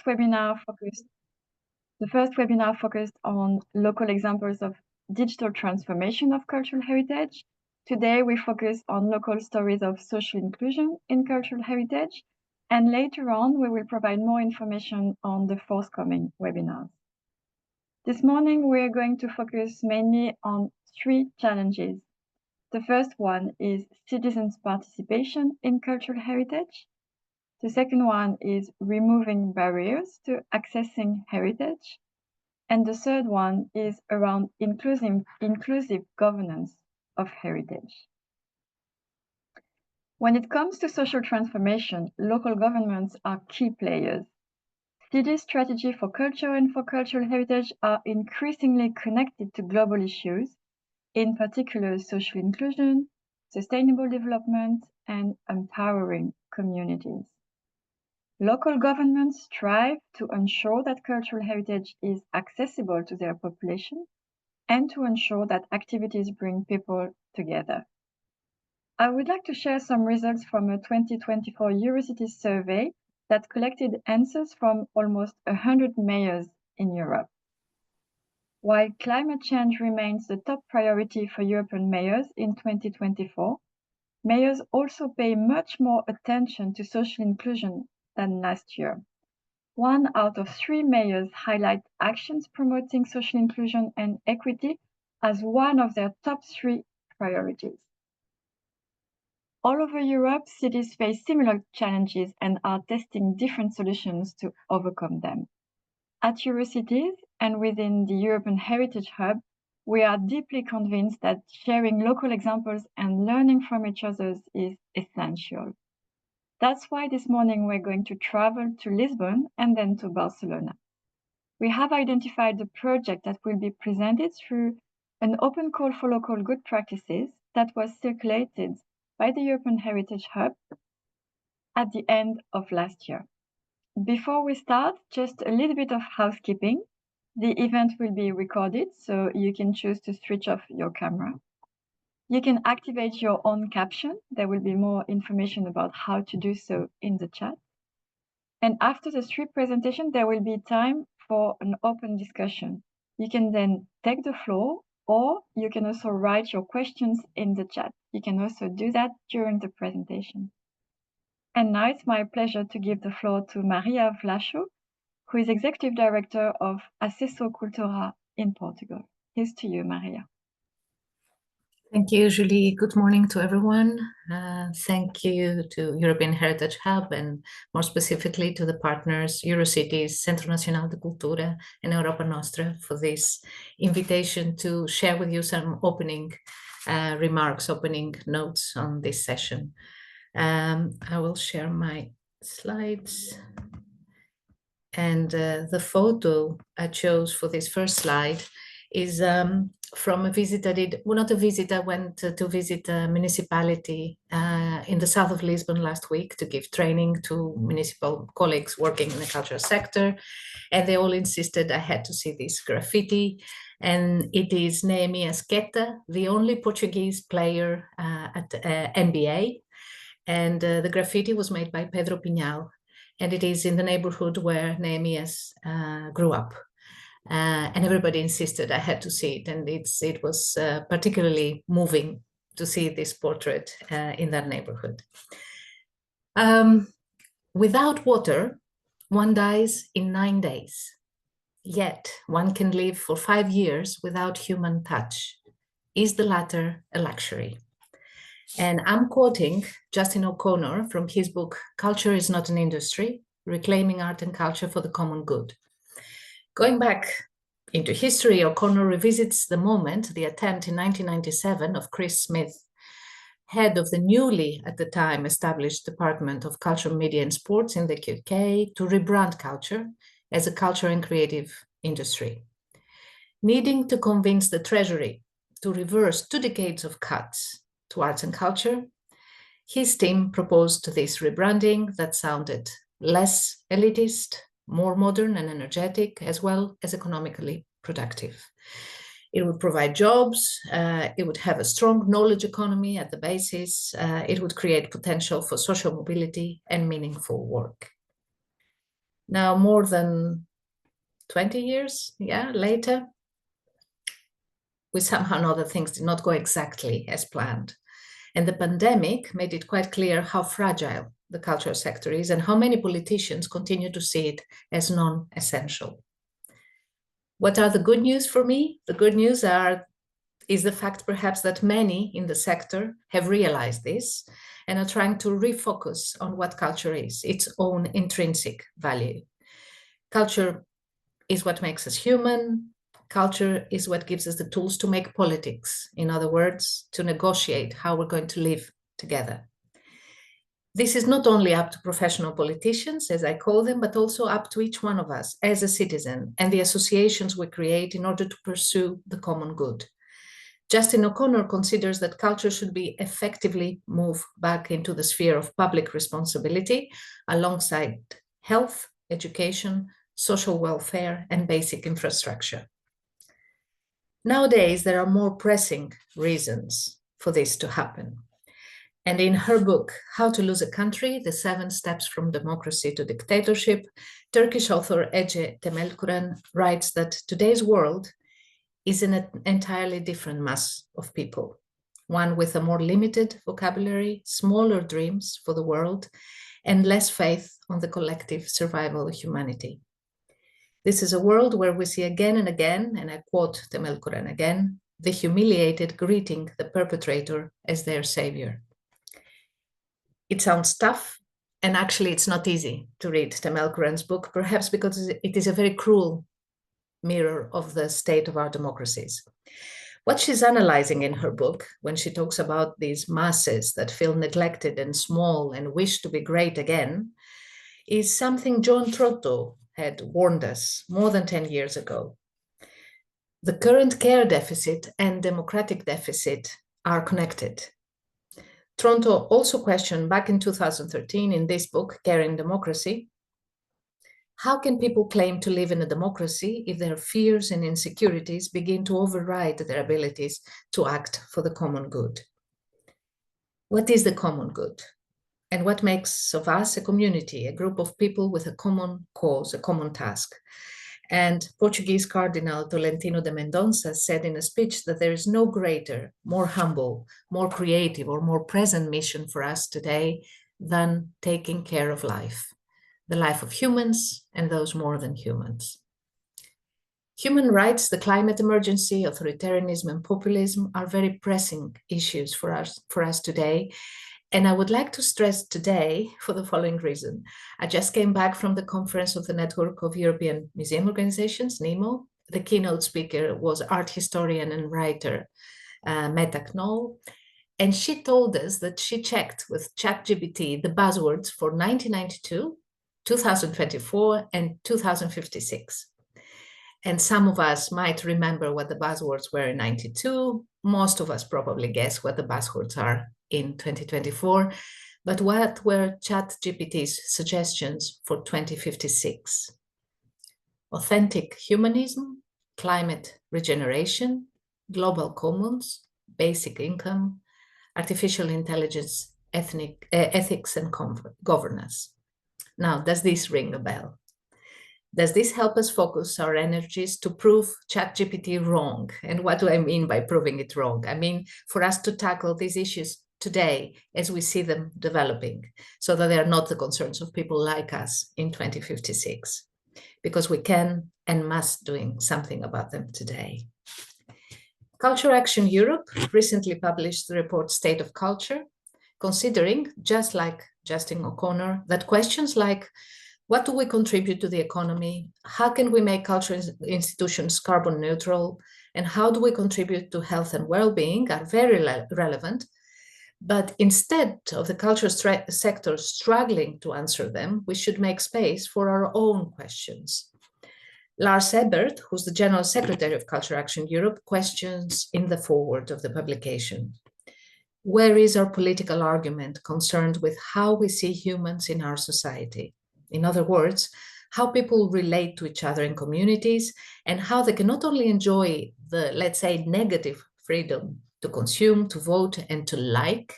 webinar focused on local examples of digital transformation of cultural heritage. Today, we focus on local stories of social inclusion in cultural heritage, and later on, we will provide more information on the forthcoming webinars. This morning, we're going to focus mainly on 3 challenges. The first one is citizens' participation in cultural heritage. The second one is removing barriers to accessing heritage. And the third one is around inclusive governance of heritage. When it comes to social transformation, local governments are key players. City strategy for culture and for cultural heritage are increasingly connected to global issues, in particular social inclusion, sustainable development, and empowering communities. Local governments strive to ensure that cultural heritage is accessible to their population and to ensure that activities bring people together. I would like to share some results from a 2024 Eurocities survey that collected answers from almost 100 mayors in Europe. While climate change remains the top priority for European mayors in 2024, mayors also pay much more attention to social inclusion than last year. 1 out of 3 mayors highlight actions promoting social inclusion and equity as one of their top 3 priorities. All over Europe, cities face similar challenges and are testing different solutions to overcome them. At Eurocities and within the European Heritage Hub, we are deeply convinced that sharing local examples and learning from each other is essential. That's why this morning we're going to travel to Lisbon and then to Barcelona. We have identified the project that will be presented through an open call for local good practices that was circulated by the European Heritage Hub at the end of last year. Before we start, just a little bit of housekeeping. The event will be recorded, so you can choose to switch off your camera. You can activate your own caption. There will be more information about how to do so in the chat. And after the 3 presentations, there will be time for an open discussion. You can then take the floor, or you can also write your questions in the chat. You can also do that during the presentation. And now it's my pleasure to give the floor to Maria Vlachou, who is Executive Director of Acesso Cultura in Portugal. Here's to you, Maria. Thank you, Julie. Good morning to everyone. Thank you to European Heritage Hub and more specifically to the partners Eurocities, Centro Nacional de Cultura and Europa Nostra for this invitation to share with you some opening remarks, opening notes on this session. I will share my slides. And the photo I chose for this first slide is from a visit I did. Well, not a visit, I went to visit a municipality in the south of Lisbon last week to give training to municipal colleagues working in the cultural sector. And they all insisted I had to see this graffiti. And it is Neemias Queta, the only Portuguese player at NBA. And the graffiti was made by Pedro Pinhal, and it is in the neighborhood where Neemias grew up. And everybody insisted I had to see it, and it was particularly moving to see this portrait in that neighborhood. Without water, one dies in 9 days. Yet one can live for 5 years without human touch. Is the latter a luxury? And I'm quoting Justin O'Connor from his book, Culture is Not an Industry, Reclaiming Art and Culture for the Common Good. Going back into history, O'Connor revisits the moment, the attempt in 1997 of Chris Smith, head of the newly, at the time, established Department of Culture, Media and Sports in the UK, to rebrand culture as a culture and creative industry. Needing to convince the Treasury to reverse 2 decades of cuts to arts and culture, his team proposed this rebranding that sounded less elitist, more modern and energetic, as well as economically productive. It would provide jobs, it would have a strong knowledge economy at the basis, it would create potential for social mobility and meaningful work. Now, more than 20 years later, we somehow know that things did not go exactly as planned. And the pandemic made it quite clear how fragile the cultural sector is and how many politicians continue to see it as non-essential. What are the good news for me? The good news is the fact perhaps that many in the sector have realized this and are trying to refocus on what culture is, its own intrinsic value. Culture is what makes us human. Culture is what gives us the tools to make politics. In other words, to negotiate how we're going to live together. This is not only up to professional politicians, as I call them, but also up to each one of us as a citizen and the associations we create in order to pursue the common good. Justin O'Connor considers that culture should be effectively moved back into the sphere of public responsibility alongside health, education, social welfare, and basic infrastructure. Nowadays, there are more pressing reasons for this to happen. And in her book, How to Lose a Country, The 7 Steps from Democracy to Dictatorship, Turkish author Ece Temelkuran writes that today's world is an entirely different mass of people, one with a more limited vocabulary, smaller dreams for the world, and less faith on the collective survival of humanity. This is a world where we see again and again, and I quote Temelkuran again, the humiliated greeting the perpetrator as their savior. It sounds tough, and actually it's not easy to read Temelkuran's book, perhaps because it is a very cruel mirror of the state of our democracies. What she's analyzing in her book, when she talks about these masses that feel neglected and small and wish to be great again, is something John Trotto had warned us more than 10 years ago. The current care deficit and democratic deficit are connected. Tronto also questioned back in 2013 in this book, Care and Democracy, how can people claim to live in a democracy if their fears and insecurities begin to override their abilities to act for the common good? What is the common good? And what makes of us a community, a group of people with a common cause, a common task? And Portuguese Cardinal Tolentino de Mendonça said in a speech that there is no greater, more humble, more creative, or more present mission for us today than taking care of life, the life of humans and those more than humans. Human rights, the climate emergency, authoritarianism, and populism are very pressing issues for us today. And I would like to stress today for the following reason. I just came back from the conference of the Network of European Museum Organizations, NEMO. The keynote speaker was art historian and writer Meta Knoll. And she told us that she checked with ChatGPT the buzzwords for 1992, 2024, and 2056. And some of us might remember what the buzzwords were in 92. Most of us probably guess what the buzzwords are in 2024. But what were ChatGPT's suggestions for 2056? Authentic humanism, climate regeneration, global commons, basic income, artificial intelligence, ethics, and governance. Now, does this ring a bell? Does this help us focus our energies to prove ChatGPT wrong? And what do I mean by proving it wrong? I mean, for us to tackle these issues today as we see them developing, so that they are not the concerns of people like us in 2056, because we can and must doing something about them today. Culture Action Europe recently published the report State of Culture, considering, just like Justin O'Connor, that questions like, what do we contribute to the economy? How can we make cultural institutions carbon neutral? And how do we contribute to health and well-being are very relevant. But instead of the cultural sector struggling to answer them, we should make space for our own questions. Lars Ebert, who's the General Secretary of Culture Action Europe, questions in the foreword of the publication. Where is our political argument concerned with how we see humans in our society? In other words, how people relate to each other in communities and how they can not only enjoy the, let's say, negative freedom to consume, to vote, and to like,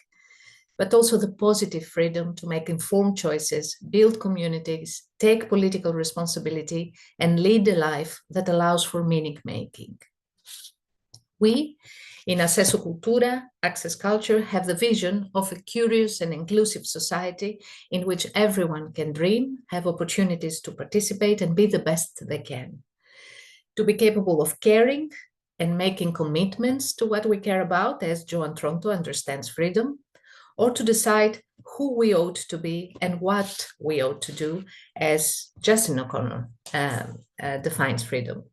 but also the positive freedom to make informed choices, build communities, take political responsibility, and lead a life that allows for meaning making. We, in Acesso Cultura, Access Culture, have the vision of a curious and inclusive society in which everyone can dream, have opportunities to participate, and be the best they can. To be capable of caring and making commitments to what we care about, as Joan Tronto understands freedom, or to decide who we ought to be and what we ought to do, as Justin O'Connor defines freedom.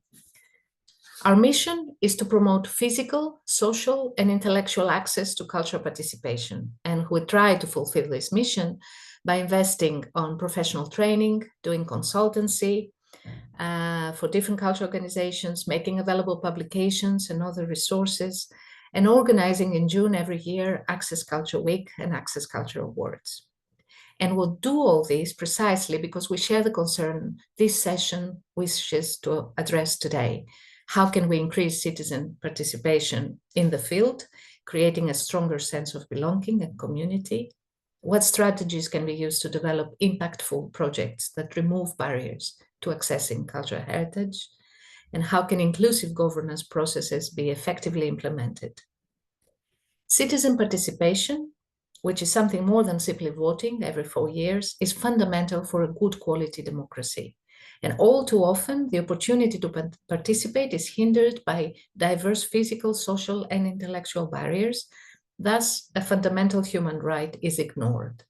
Our mission is to promote physical, social, and intellectual access to cultural participation, and we try to fulfill this mission by investing on professional training, doing consultancy for different cultural organizations, making available publications and other resources, and organizing in June every year Access Culture Week and Access Culture Awards. And we'll do all this precisely because we share the concern this session wishes to address today. How can we increase citizen participation in the field, creating a stronger sense of belonging and community? What strategies can be used to develop impactful projects that remove barriers to accessing cultural heritage? And how can inclusive governance processes be effectively implemented? Citizen participation, which is something more than simply voting every 4 years, is fundamental for a good quality democracy. And all too often, the opportunity to participate is hindered by diverse physical, social, and intellectual barriers. Thus, a fundamental human right is ignored.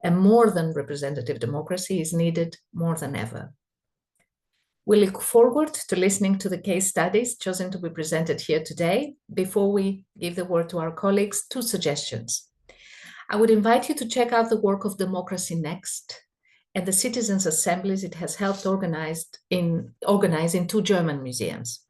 A more than representative democracy is needed more than ever. We look forward to listening to the case studies chosen to be presented here today. Before we give the word to our colleagues, 2 suggestions. I would invite you to check out the work of Democracy Next and the citizens' assemblies it has helped organize in 2 German museums.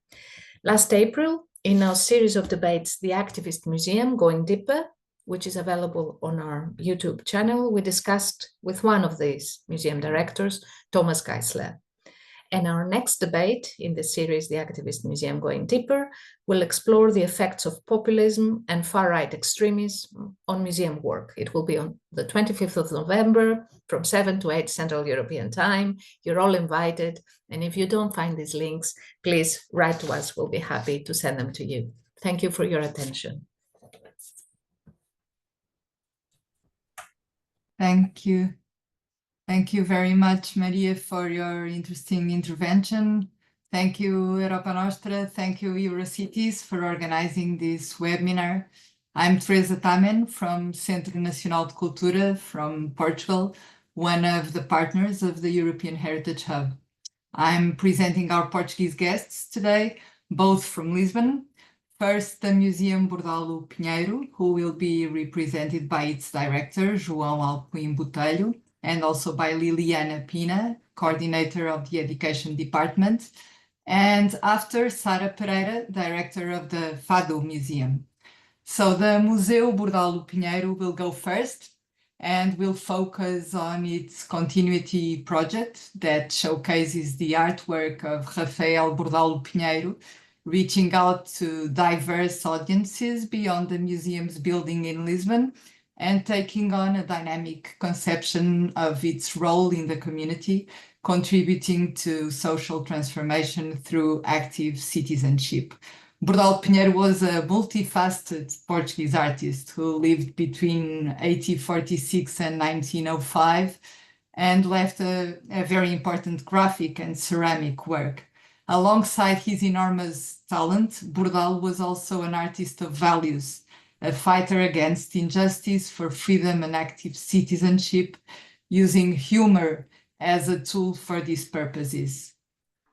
Last April, in our series of debates, The Activist Museum, Going Deeper, which is available on our YouTube channel, we discussed with one of these museum directors, Thomas Geisler. And our next debate in the series, The Activist Museum Going Deeper, will explore the effects of populism and far-right extremism on museum work. It will be on the 25th of November from 7 to 8 Central European Time. You're all invited. And if you don't find these links, please write to us. We'll be happy to send them to you. Thank you for your attention. Thank you. Thank you very much, Maria, for your interesting intervention. Thank you, Europa Nostra. Thank you, Eurocities, for organizing this webinar. I'm Teresa Tamen from Centro Nacional de Cultura from Portugal, one of the partners of the European Heritage Hub. I'm presenting our Portuguese guests today, both from Lisbon. First, the Museum Bordalo Pinheiro, who will be represented by its director, João Alpuim Botelho, and also by Liliana Pina, coordinator of the Education Department. And after, Sara Pereira, director of the Fado Museum. So the Museu Bordalo Pinheiro will go first and will focus on its continuity project that showcases the artwork of Rafael Bordalo Pinheiro, reaching out to diverse audiences beyond the museum's building in Lisbon and taking on a dynamic conception of its role in the community, contributing to social transformation through active citizenship. Bordalo Pinheiro was a multifaceted Portuguese artist who lived between 1846 and 1905 and left a very important graphic and ceramic work. Alongside his enormous talent, Bordalo was also an artist of values, a fighter against injustice, for freedom and active citizenship, using humor as a tool for these purposes.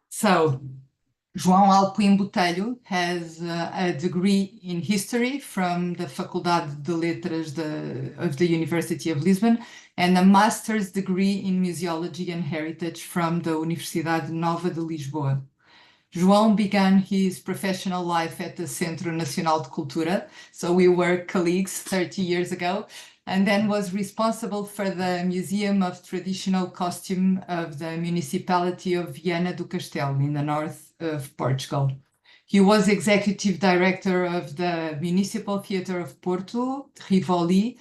So, João Alpuim Botelho has a degree in history from the Faculdade de Letras of the University of Lisbon and a master's degree in museology and heritage from the Universidade Nova de Lisboa. João began his professional life at the Centro Nacional de Cultura, so we were colleagues 30 years ago, and then was responsible for the Museum of Traditional Costume of the Municipality of Viana do Castelo in the north of Portugal. He was executive director of the Municipal Theatre of Porto, Rivoli,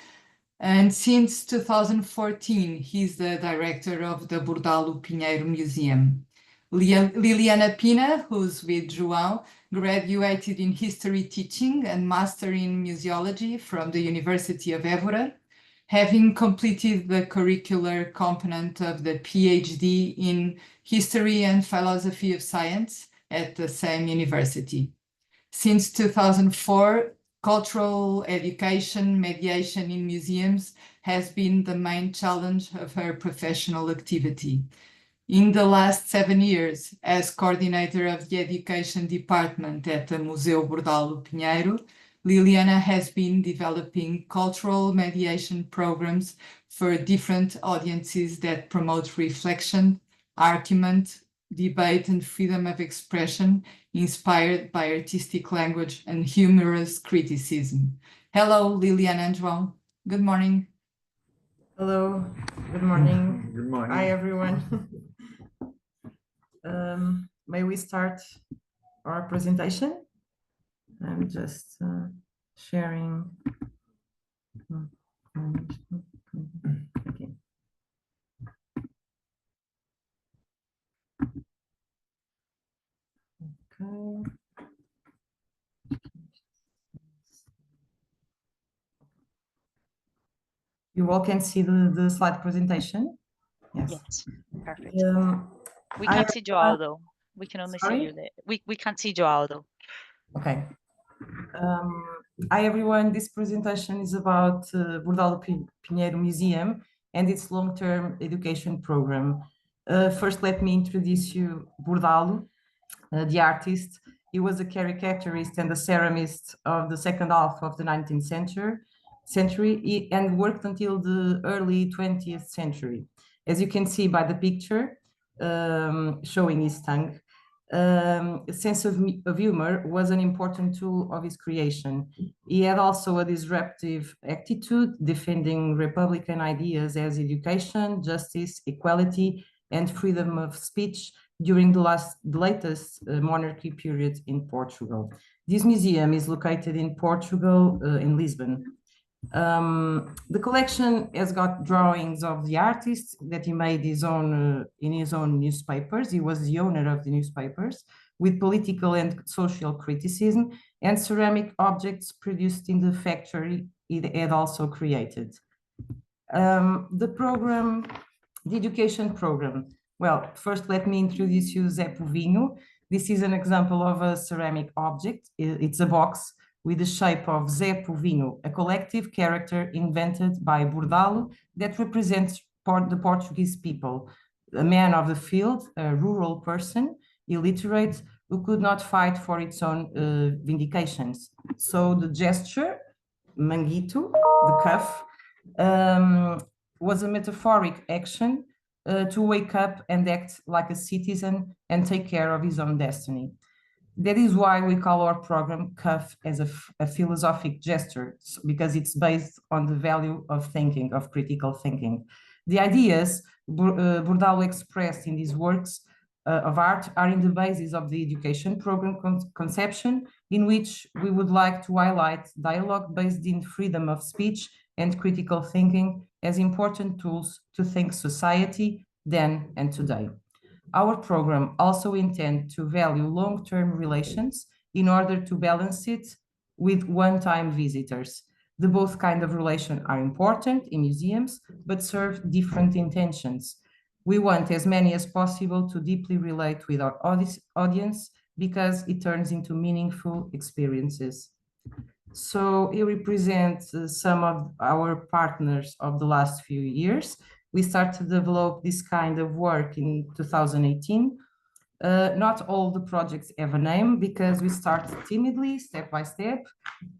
And since 2014, he's the director of the Bordalo Pinheiro Museum. Liliana Pina, who's with João, graduated in history teaching and master in museology from the University of Évora, having completed the curricular component of the PhD in history and philosophy of science at the same university. Since 2004, cultural education mediation in museums has been the main challenge of her professional activity. In the last 7 years, as coordinator of the education department at the Museu Bordalo Pinheiro, Liliana has been developing cultural mediation programs for different audiences that promote reflection, argument, debate, and freedom of expression inspired by artistic language and humorous criticism. Hello, Liliana and João. Good morning. Hello, good morning. Good morning. Hi, everyone. May we start our presentation? I'm just sharing. Okay. Okay. You all can see the slide presentation? Yes, perfect. We I- can't see João though. We can only Sorry? see you there. We can't see João though. Okay. Hi everyone, this presentation is about Bordalo Pinheiro Museum and its long-term education program. First, let me introduce you Bordalo, the artist. He was a caricaturist and a ceramist of the second half of the 19th century and worked until the early 20th century. As you can see by the picture showing his tongue, a sense of humor was an important tool of his creation. He had also a disruptive attitude, defending Republican ideas as education, justice, equality, and freedom of speech during the latest monarchy period in Portugal. This museum is located in Portugal, in Lisbon. The collection has got drawings of the artist that he made in his own newspapers. He was the owner of the newspapers, with political and social criticism, and ceramic objects produced in the factory he had also created. The education program. Well, first let me introduce you Zé Povinho. This is an example of a ceramic object. It's a box with the shape of Zé Povinho, a collective character invented by Bordalo that represents the Portuguese people, a man of the field, a rural person, illiterate, who could not fight for its own vindications. So the gesture, manguito, the cuff, was a metaphoric action to wake up and act like a citizen and take care of his own destiny. That is why we call our program CUF as a philosophic gesture, because it's based on the value of thinking, of critical thinking. The ideas Bordalo expressed in these works of art are in the basis of the education program conception, in which we would like to highlight dialogue based in freedom of speech and critical thinking as important tools to think society then and today. Our program also intends to value long-term relations in order to balance it with one-time visitors. The both kind of relation are important in museums, but serve different intentions. We want as many as possible to deeply relate with our audience because it turns into meaningful experiences. So he represents some of our partners of the last few years. We started to develop this kind of work in 2018. Not all the projects have a name because we start timidly, step by step,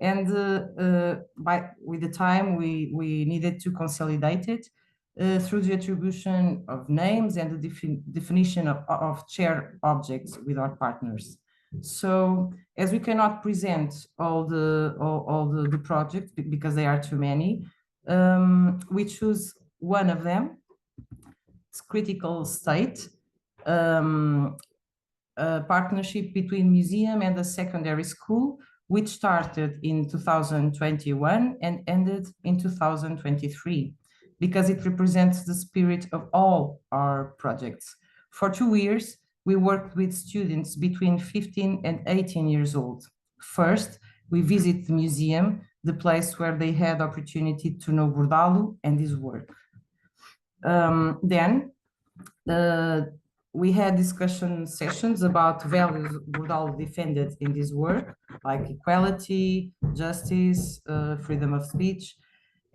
and with the time we needed to consolidate it through the attribution of names and the definition of shared objects with our partners. So as we cannot present all the projects because they are too many, we choose one of them. It's critical state, a partnership between museum and a secondary school which started in 2021 and ended in 2023, because it represents the spirit of all our projects. For 2 years, we worked with students between 15 and 18 years old. First, we visit the museum, the place where they had opportunity to know Bordalo and his work. Then we had discussion sessions about values Bordalo defended in this work, like equality, justice, freedom of speech,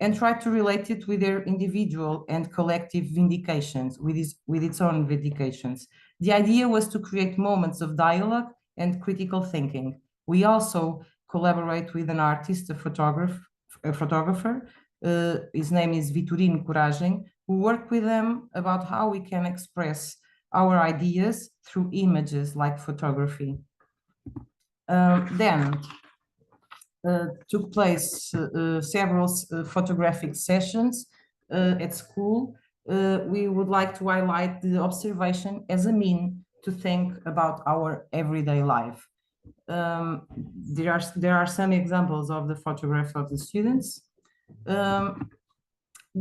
and tried to relate it with their individual and collective vindications, with its own vindications. The idea was to create moments of dialogue and critical thinking. We also collaborate with an artist, a photographer. His name is Vitorino Coragem, who work with them about how we can express our ideas through images like photography. Then took place several photographic sessions at school. We would like to highlight the observation as a mean to think about our everyday life. There are some examples of the photographs of the students.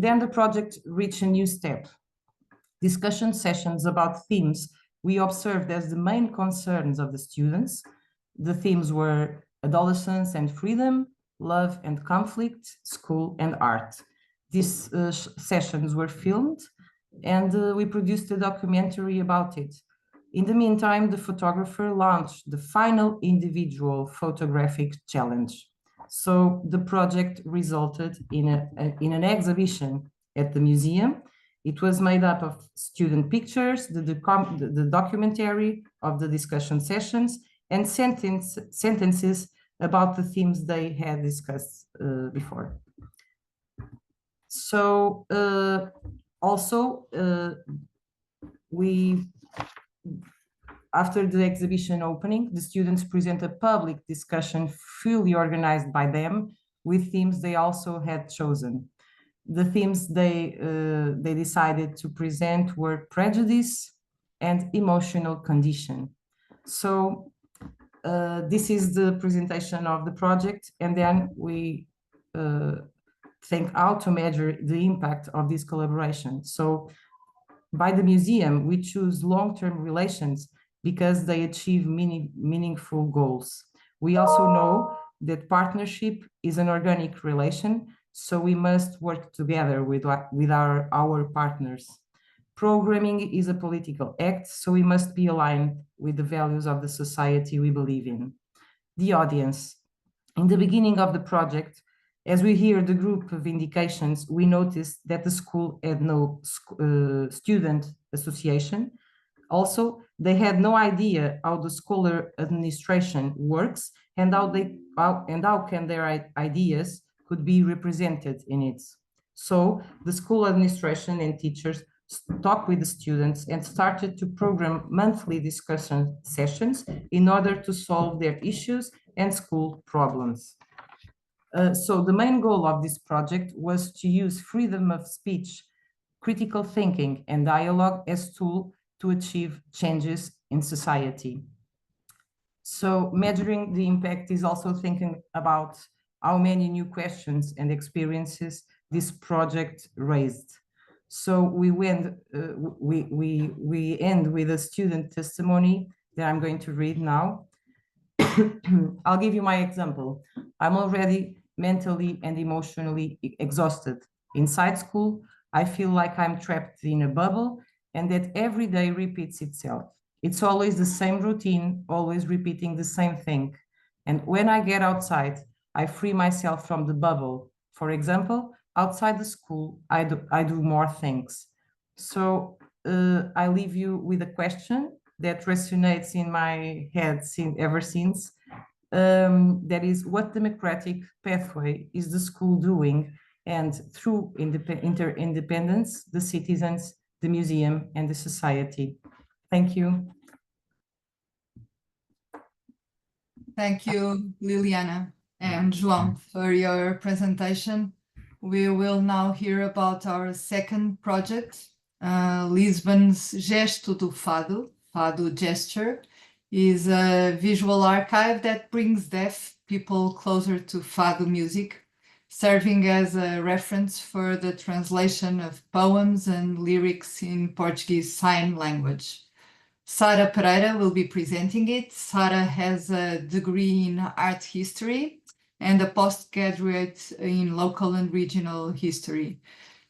Then the project reached a new step. Discussion sessions about themes we observed as the main concerns of the students. The themes were adolescence and freedom, love and conflict, school and art. These sessions were filmed, and we produced a documentary about it. In the meantime, the photographer launched the final individual photographic challenge. So the project resulted in an exhibition at the museum. It was made up of student pictures, the documentary of the discussion sessions, and sentences about the themes they had discussed before. So also, after the exhibition opening, the students present a public discussion fully organized by them with themes they also had chosen. The themes they decided to present were prejudice and emotional condition. So this is the presentation of the project, and then we think how to measure the impact of this collaboration. So by the museum, we choose long-term relations because they achieve meaningful goals. We also know that partnership is an organic relation, so we must work together with our partners. Programming is a political act, so we must be aligned with the values of the society we believe in. The audience. In the beginning of the project, as we hear the group of indications, we noticed that the school had no student association. Also, they had no idea how the scholar administration works and how can their ideas could be represented in it. So the school administration and teachers talked with the students and started to program monthly discussion sessions in order to solve their issues and school problems. So the main goal of this project was to use freedom of speech, critical thinking, and dialogue as tools to achieve changes in society. So measuring the impact is also thinking about how many new questions and experiences this project raised. So we end with a student testimony that I'm going to read now. I'll give you my example. I'm already mentally and emotionally exhausted. Inside school, I feel like I'm trapped in a bubble and that every day repeats itself. It's always the same routine, always repeating the same thing. And when I get outside, I free myself from the bubble. For example, outside the school, I do more things. So I leave you with a question that resonates in my head ever since. That is, what democratic pathway is the school doing? And through independence, the citizens, the museum, and the society. Thank you. Thank you, Liliana and João, for your presentation. We will now hear about our second project, Lisbon's Gesto do Fado, Fado Gesture, is a visual archive that brings deaf people closer to Fado music, serving as a reference for the translation of poems and lyrics in Portuguese Sign Language. Sara Pereira will be presenting it. Sara has a degree in art history and a postgraduate in local and regional history.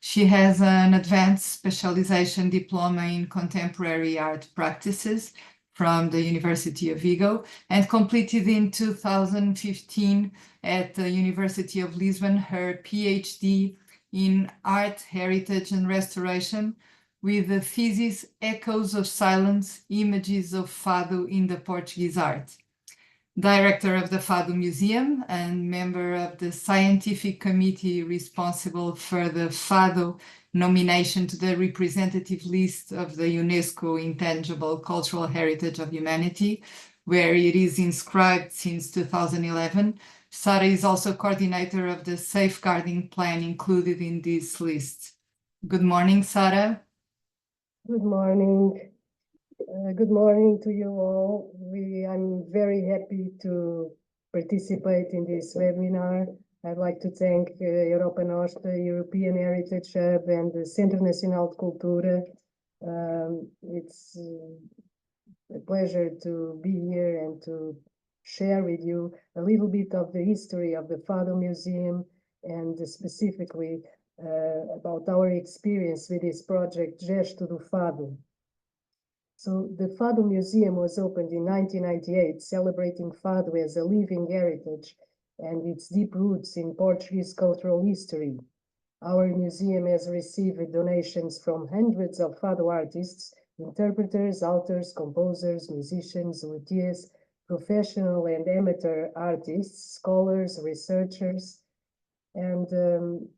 She has an advanced specialization diploma in contemporary art practices from the University of Vigo and completed in 2015 at the University of Lisbon her PhD in art, heritage and restoration with the thesis Echoes of Silence, Images of Fado in the Portuguese Art. Director of the Fado Museum and member of the scientific committee responsible for the Fado nomination to the representative list of the UNESCO Intangible Cultural Heritage of Humanity, where it is inscribed since 2011. Sara is also coordinator of the safeguarding plan included in this list. Good morning, Sara. Good morning. Good morning to you all. I'm very happy to participate in this webinar. I'd like to thank Europa Nostra, European Heritage Hub, and the Centro Nacional de Cultura. It's a pleasure to be here and to share with you a little bit of the history of the Fado Museum and specifically about our experience with this project, Gesto do Fado. So the Fado Museum was opened in 1998, celebrating Fado as a living heritage and its deep roots in Portuguese cultural history. Our museum has received donations from hundreds of Fado artists, interpreters, authors, composers, musicians, luthiers, professional and amateur artists, scholars, researchers, and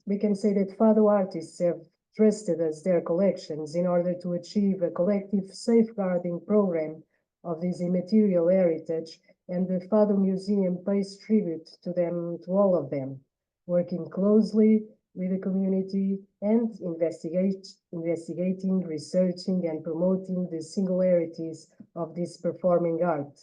we can say that Fado artists have trusted us their collections in order to achieve a collective safeguarding program of this immaterial heritage, and the Fado Museum pays tribute to them, to all of them, working closely with the community and investigating, researching, and promoting the singularities of this performing art.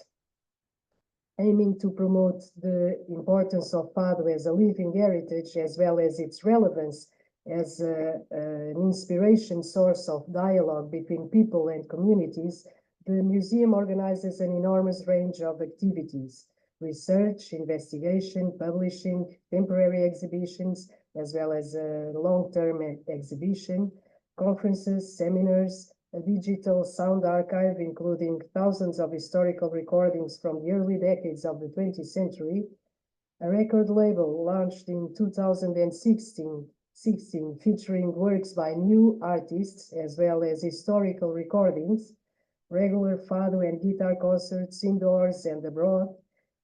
Aiming to promote the importance of Fado as a living heritage, as well as its relevance as an inspiration source of dialogue between people and communities, the museum organizes an enormous range of activities: research, investigation, publishing, temporary exhibitions, as well as a long-term exhibition, conferences, seminars, a digital sound archive including thousands of historical recordings from the early decades of the 20th century, a record label launched in 2016 featuring works by new artists as well as historical recordings, regular Fado and guitar concerts indoors and abroad,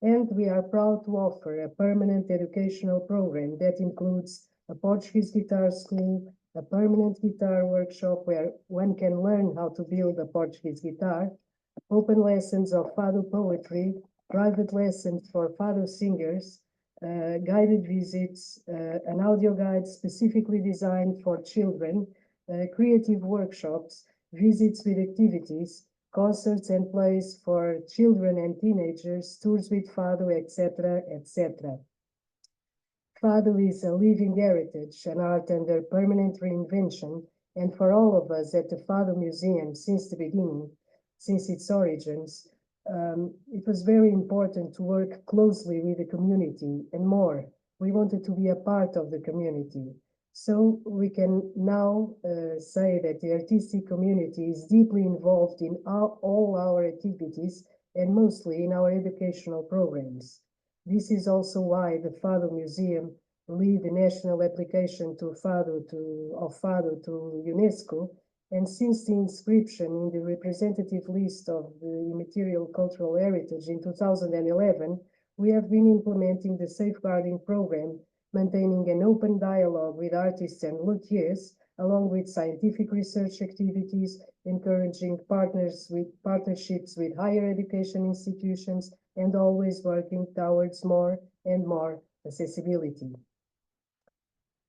and we are proud to offer a permanent educational program that includes a Portuguese guitar school, a permanent guitar workshop where one can learn how to build a Portuguese guitar, open lessons of Fado poetry, private lessons for Fado singers, guided visits, an audio guide specifically designed for children, creative workshops, visits with activities, concerts and plays for children and teenagers, tours with Fado, etc., etc. Fado is a living heritage, an art under permanent reinvention, and for all of us at the Fado Museum since the beginning, since its origins, it was very important to work closely with the community, and more, we wanted to be a part of the community. So we can now say that the artistic community is deeply involved in all our activities and mostly in our educational programs. This is also why the Fado Museum led the national application of Fado to UNESCO, and since the inscription in the representative list of the immaterial cultural heritage in 2011, we have been implementing the safeguarding program, maintaining an open dialogue with artists and luthiers, along with scientific research activities, encouraging partnerships with higher education institutions, and always working towards more and more accessibility.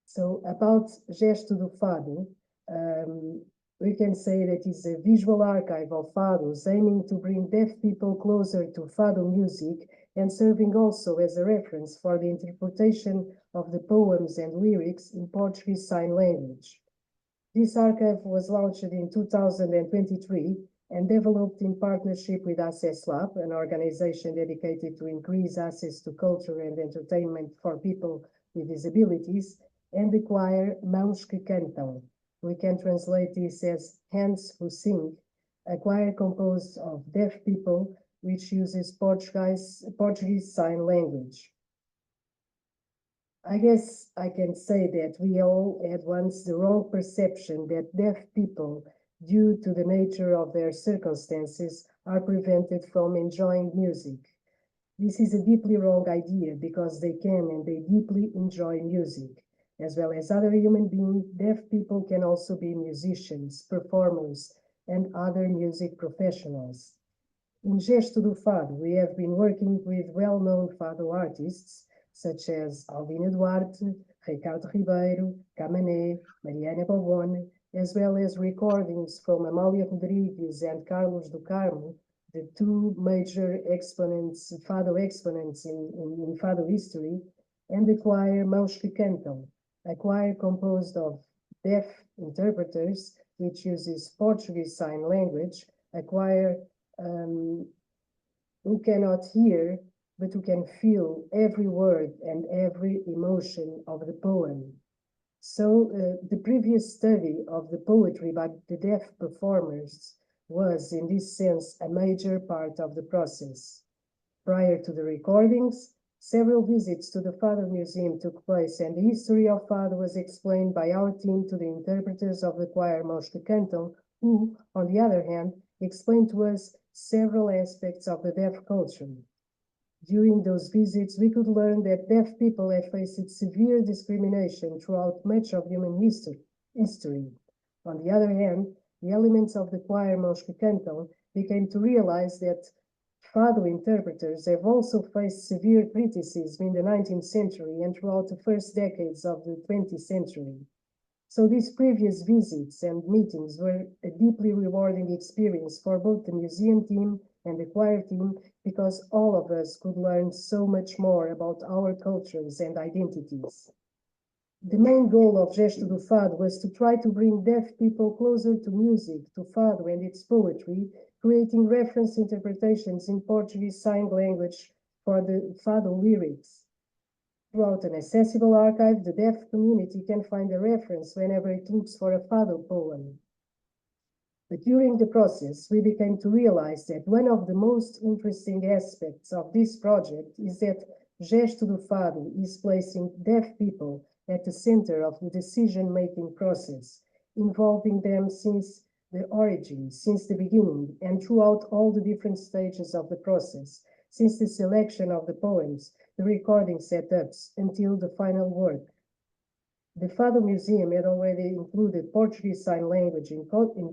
So about Gesto do Fado, We can say that it's a visual archive of fados aiming to bring deaf people closer to fado music and serving also as a reference for the interpretation of the poems and lyrics in Portuguese Sign Language. This archive was launched in 2023 and developed in partnership with Acesso, an organization dedicated to increase access to culture and entertainment for people with disabilities, and the choir Mãos que Cantam. We can translate this as Hands Who Sing, a choir composed of deaf people which uses Portuguese Sign Language. I guess I can say that we all had once the wrong perception that deaf people, due to the nature of their circumstances, are prevented from enjoying music. This is a deeply wrong idea because they can and they deeply enjoy music. As well as other human beings, deaf people can also be musicians, performers, and other music professionals. In Gesto do Fado, we have been working with well-known Fado artists such as Alvina Duarte, Ricardo Ribeiro, Camané, Mariana Bobone, as well as recordings from Amália Rodrigues and Carlos do Carmo, the two major exponents, Fado exponents in Fado history, and the choir Mãos que Cantam, a choir composed of deaf interpreters, which uses Portuguese Sign Language, a choir who cannot hear, but who can feel every word and every emotion of the poem. So the previous study of the poetry by the deaf performers was, in this sense, a major part of the process. Prior to the recordings, several visits to the Fado Museum took place, and the history of Fado was explained by our team to the interpreters of the choir Mãos que Cantam, who, on the other hand, explained to us several aspects of the deaf culture. During those visits, we could learn that deaf people have faced severe discrimination throughout much of human history. On the other hand, the elements of the choir Mãos que Cantam became to realize that Fado interpreters have also faced severe criticism in the 19th century and throughout the first decades of the 20th century. So these previous visits and meetings were a deeply rewarding experience for both the museum team and the choir team, because all of us could learn so much more about our cultures and identities. The main goal of Gesto do Fado was to try to bring deaf people closer to music, to Fado and its poetry, creating reference interpretations in Portuguese Sign Language for the Fado lyrics. Throughout an accessible archive, the deaf community can find a reference whenever it looks for a Fado poem. But during the process, we became to realize that one of the most interesting aspects of this project is that Gesto do Fado is placing deaf people at the center of the decision-making process, involving them since the origin, since the beginning, and throughout all the different stages of the process, since the selection of the poems, the recording setups, until the final work. The Fado Museum had already included Portuguese Sign Language in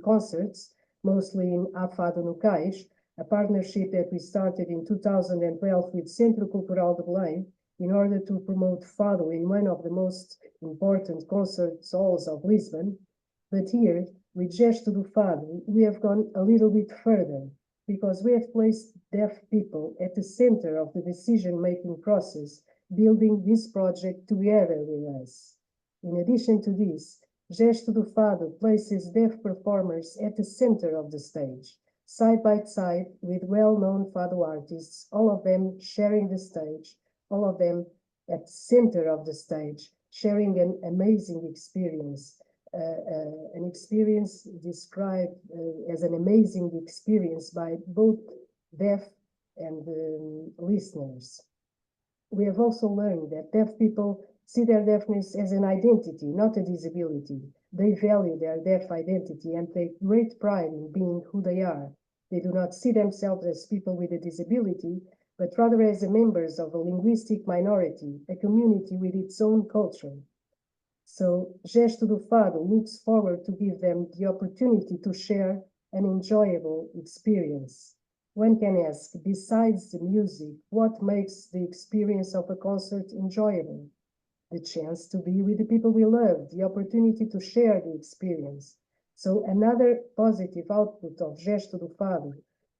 concerts, mostly in A Fado no Cais, a partnership that we started in 2012 with Centro Cultural de Belém, in order to promote Fado in one of the most important concert halls of Lisbon. But here, with Gesto do Fado, we have gone a little bit further, because we have placed deaf people at the center of the decision-making process, building this project together with us. In addition to this, Gesto do Fado places deaf performers at the center of the stage, side by side with well-known Fado artists, all of them sharing the stage, all of them at the center of the stage, sharing an amazing experience, an experience described as an amazing experience by both deaf and listeners. We have also learned that deaf people see their deafness as an identity, not a disability. They value their deaf identity and take great pride in being who they are. They do not see themselves as people with a disability, but rather as members of a linguistic minority, a community with its own culture. So Gesto do Fado looks forward to give them the opportunity to share an enjoyable experience. One can ask, besides the music, what makes the experience of a concert enjoyable? The chance to be with the people we love, the opportunity to share the experience. So another positive output of Gesto do Fado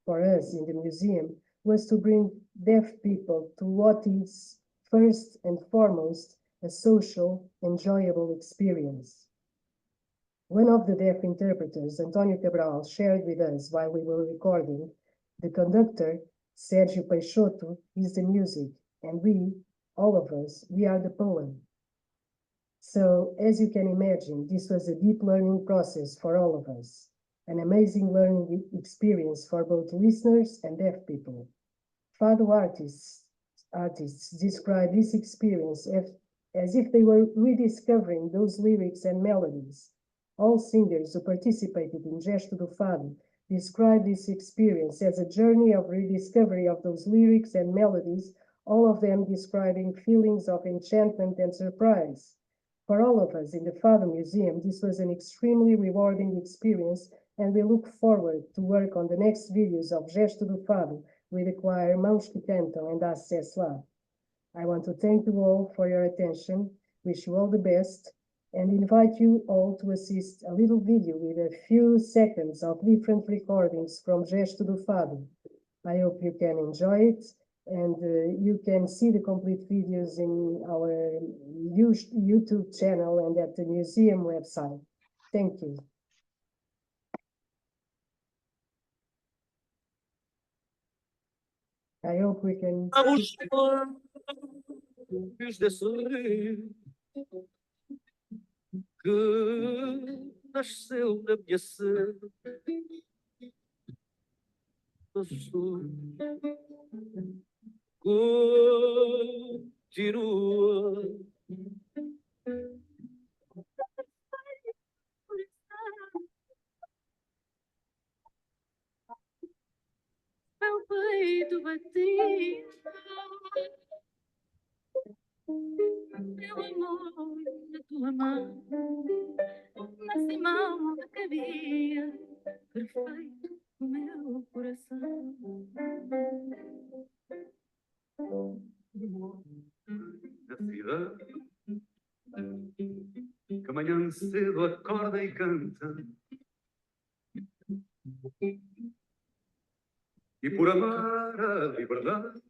for us in the museum was to bring deaf people to what is first and foremost a social, enjoyable experience. One of the deaf interpreters, Antonio Cabral, shared with us while we were recording, the conductor, Sergio Peixoto, is the music, and we, all of us, we are the poem. So, as you can imagine, this was a deep learning process for all of us, an amazing learning experience for both listeners and deaf people. Fado artists describe this experience as if they were rediscovering those lyrics and melodies. All singers who participated in Gesto do Fado describe this experience as a journey of rediscovery of those lyrics and melodies, all of them describing feelings of enchantment and surprise. For all of us in the Fado Museum, this was an extremely rewarding experience, and we look forward to work on the next videos of Gesto do Fado with the choir Mãos que Cantam and Acesso Cultura. I want to thank you all for your attention, wish you all the best, and invite you all to assist a little video with a few seconds of different recordings from Gesto do Fado. I hope you can enjoy it, and you can see the complete videos in our YouTube channel and at the museum website. Thank you. I hope we can... Que nasceu na minha sede, continua. Meu peito batia, meu amor na tua mão, nessa mão que cabia, perfeito o meu coração. Da cidade, que amanhã cedo acorda e canta, e por amar a liberdade,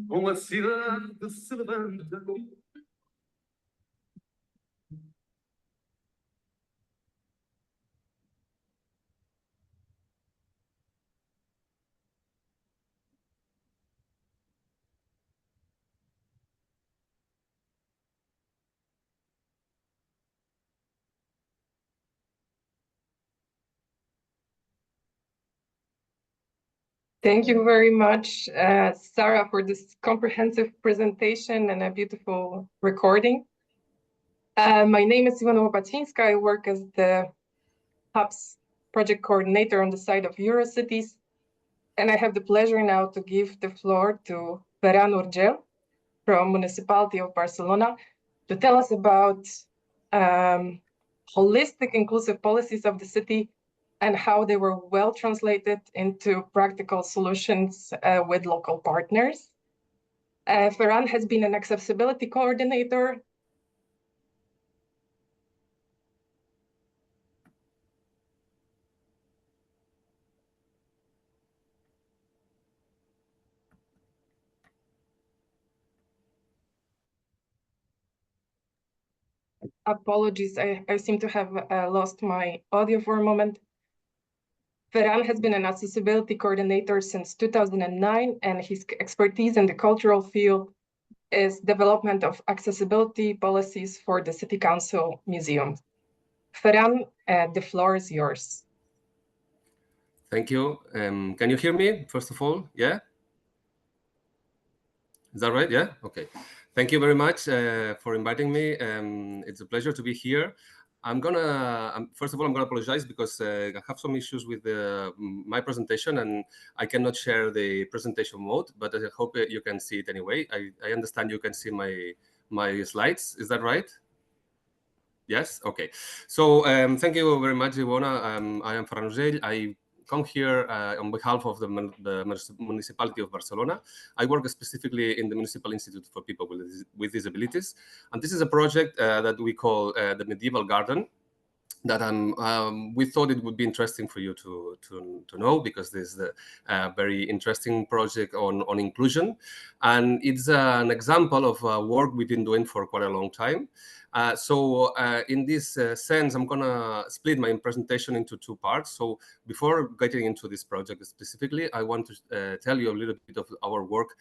com a cidade se levanta. Thank you very much, Sara, for this comprehensive presentation and a beautiful recording. My name is Iwona Łopacińska. I work as the Hub's project coordinator on the side of Eurocities. And I have the pleasure now to give the floor to Ferran Urgell from Municipality of Barcelona to tell us about holistic inclusive policies of the city and how they were well translated into practical solutions with local partners. Ferran has been an accessibility coordinator. Apologies, I seem to have lost my audio for a moment. Ferran has been an accessibility coordinator since 2009, and his expertise in the cultural field is development of accessibility policies for the City Council Museum. Ferran, the floor is yours. Thank you. Can you hear me, first of all? Yeah? Is that right? Yeah? Okay. Thank you very much for inviting me. It's a pleasure to be here. First of all, I'm gonna apologize because I have some issues with my presentation and I cannot share the presentation mode, but I hope you can see it anyway. I understand you can see my slides. Is that right? Yes? Okay. So thank you very much, Iwona. I am Ferran Urgell. I come here on behalf of the Municipality of Barcelona. I work specifically in the Municipal Institute for People with Disabilities. And this is a project that we call the Medieval Garden. that we thought it would be interesting for you to know, because this is a very interesting project on inclusion, and it's an example of work we've been doing for quite a long time. So in this sense, I'm gonna split my presentation into two parts. So before getting into this project specifically, I want to tell you a little bit of our work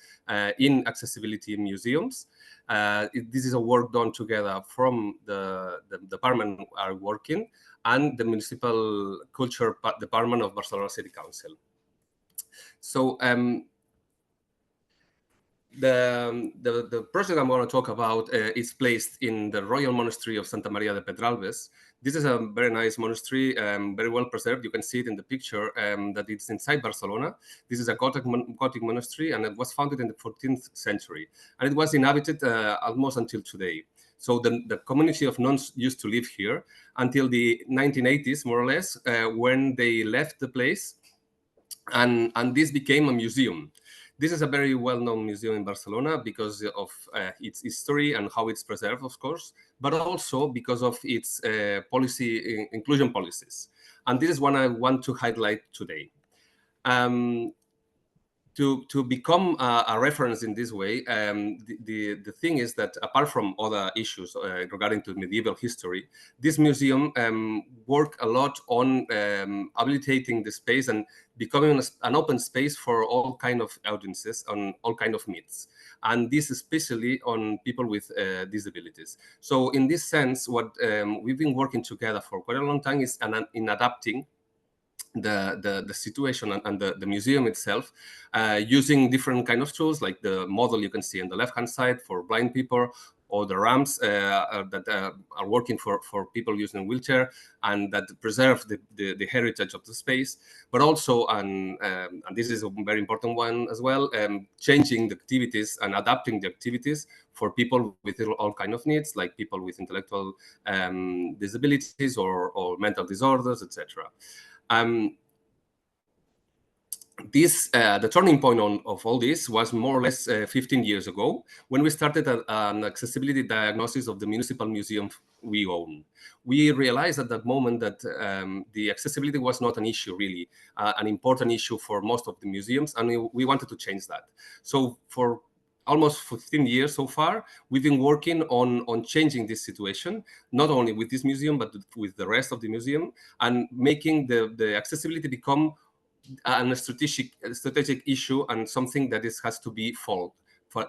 in accessibility museums. This is a work done together from the department are working and the Municipal Culture Department of Barcelona City Council. So the project I'm going to talk about is placed in the Royal Monastery of Santa Maria de Pedralbes. This is a very nice monastery, very well preserved. You can see it in the picture that it's inside Barcelona. This is a Gothic monastery, and it was founded in the 14th century. And it was inhabited almost until today. So the community of nuns used to live here until the 1980s, more or less, when they left the place, and this became a museum. This is a very well-known museum in Barcelona because of its history and how it's preserved, of course, but also because of its inclusion policies. And this is one I want to highlight today. To become a reference in this way, the thing is that apart from other issues regarding to medieval history, this museum worked a lot on habilitating the space and becoming an open space for all kind of audiences on all kind of needs, and this especially on people with disabilities. So in this sense, what we've been working together for quite a long time is in adapting the situation and the museum itself, using different kind of tools, like the model you can see on the left hand side for blind people, or the ramps that are working for people using a wheelchair, and that preserve the heritage of the space, but also, and this is a very important one as well, changing the activities and adapting the activities for people with all kind of needs, like people with intellectual disabilities or mental disorders, etc. The turning point of all this was more or less 15 years ago, when we started an accessibility diagnosis of the municipal museum we own. We realized at that moment that the accessibility was not an issue, really, an important issue for most of the museums, and we wanted to change that. So for almost 15 years so far, we've been working on changing this situation, not only with this museum, but with the rest of the museum, and making the accessibility become a strategic issue and something that has to be followed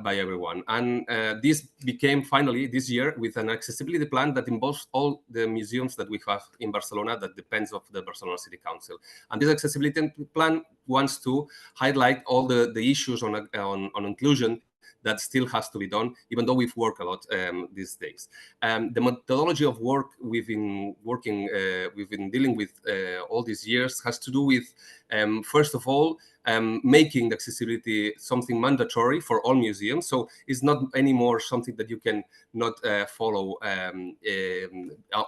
by everyone. And this became finally this year with an accessibility plan that involves all the museums that we have in Barcelona that depends of the Barcelona City Council. And this accessibility plan wants to highlight all the issues on inclusion that still has to be done, even though we've worked a lot these days. The methodology of work we've been dealing with all these years has to do with, first of all, making the accessibility something mandatory for all museums. So it's not anymore something that you can not follow,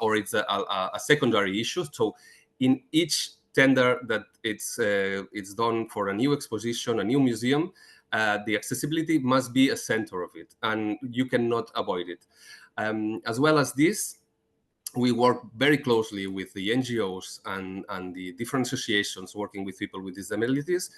or it's a secondary issue. So in each tender that it's done for a new exposition, a new museum, the accessibility must be a center of it, and you cannot avoid it. As well as this, we work very closely with the NGOs and the different associations working with people with disabilities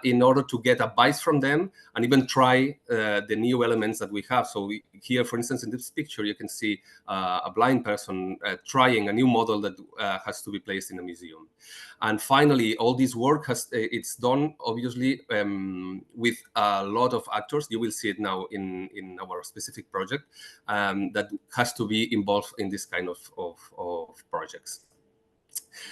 in order to get advice from them and even try the new elements that we have. So here, for instance, in this picture, you can see a blind person trying a new model that has to be placed in a museum. And finally, all this work it's done, obviously, with a lot of actors. You will see it now in our specific project that has to be involved in this kind of projects.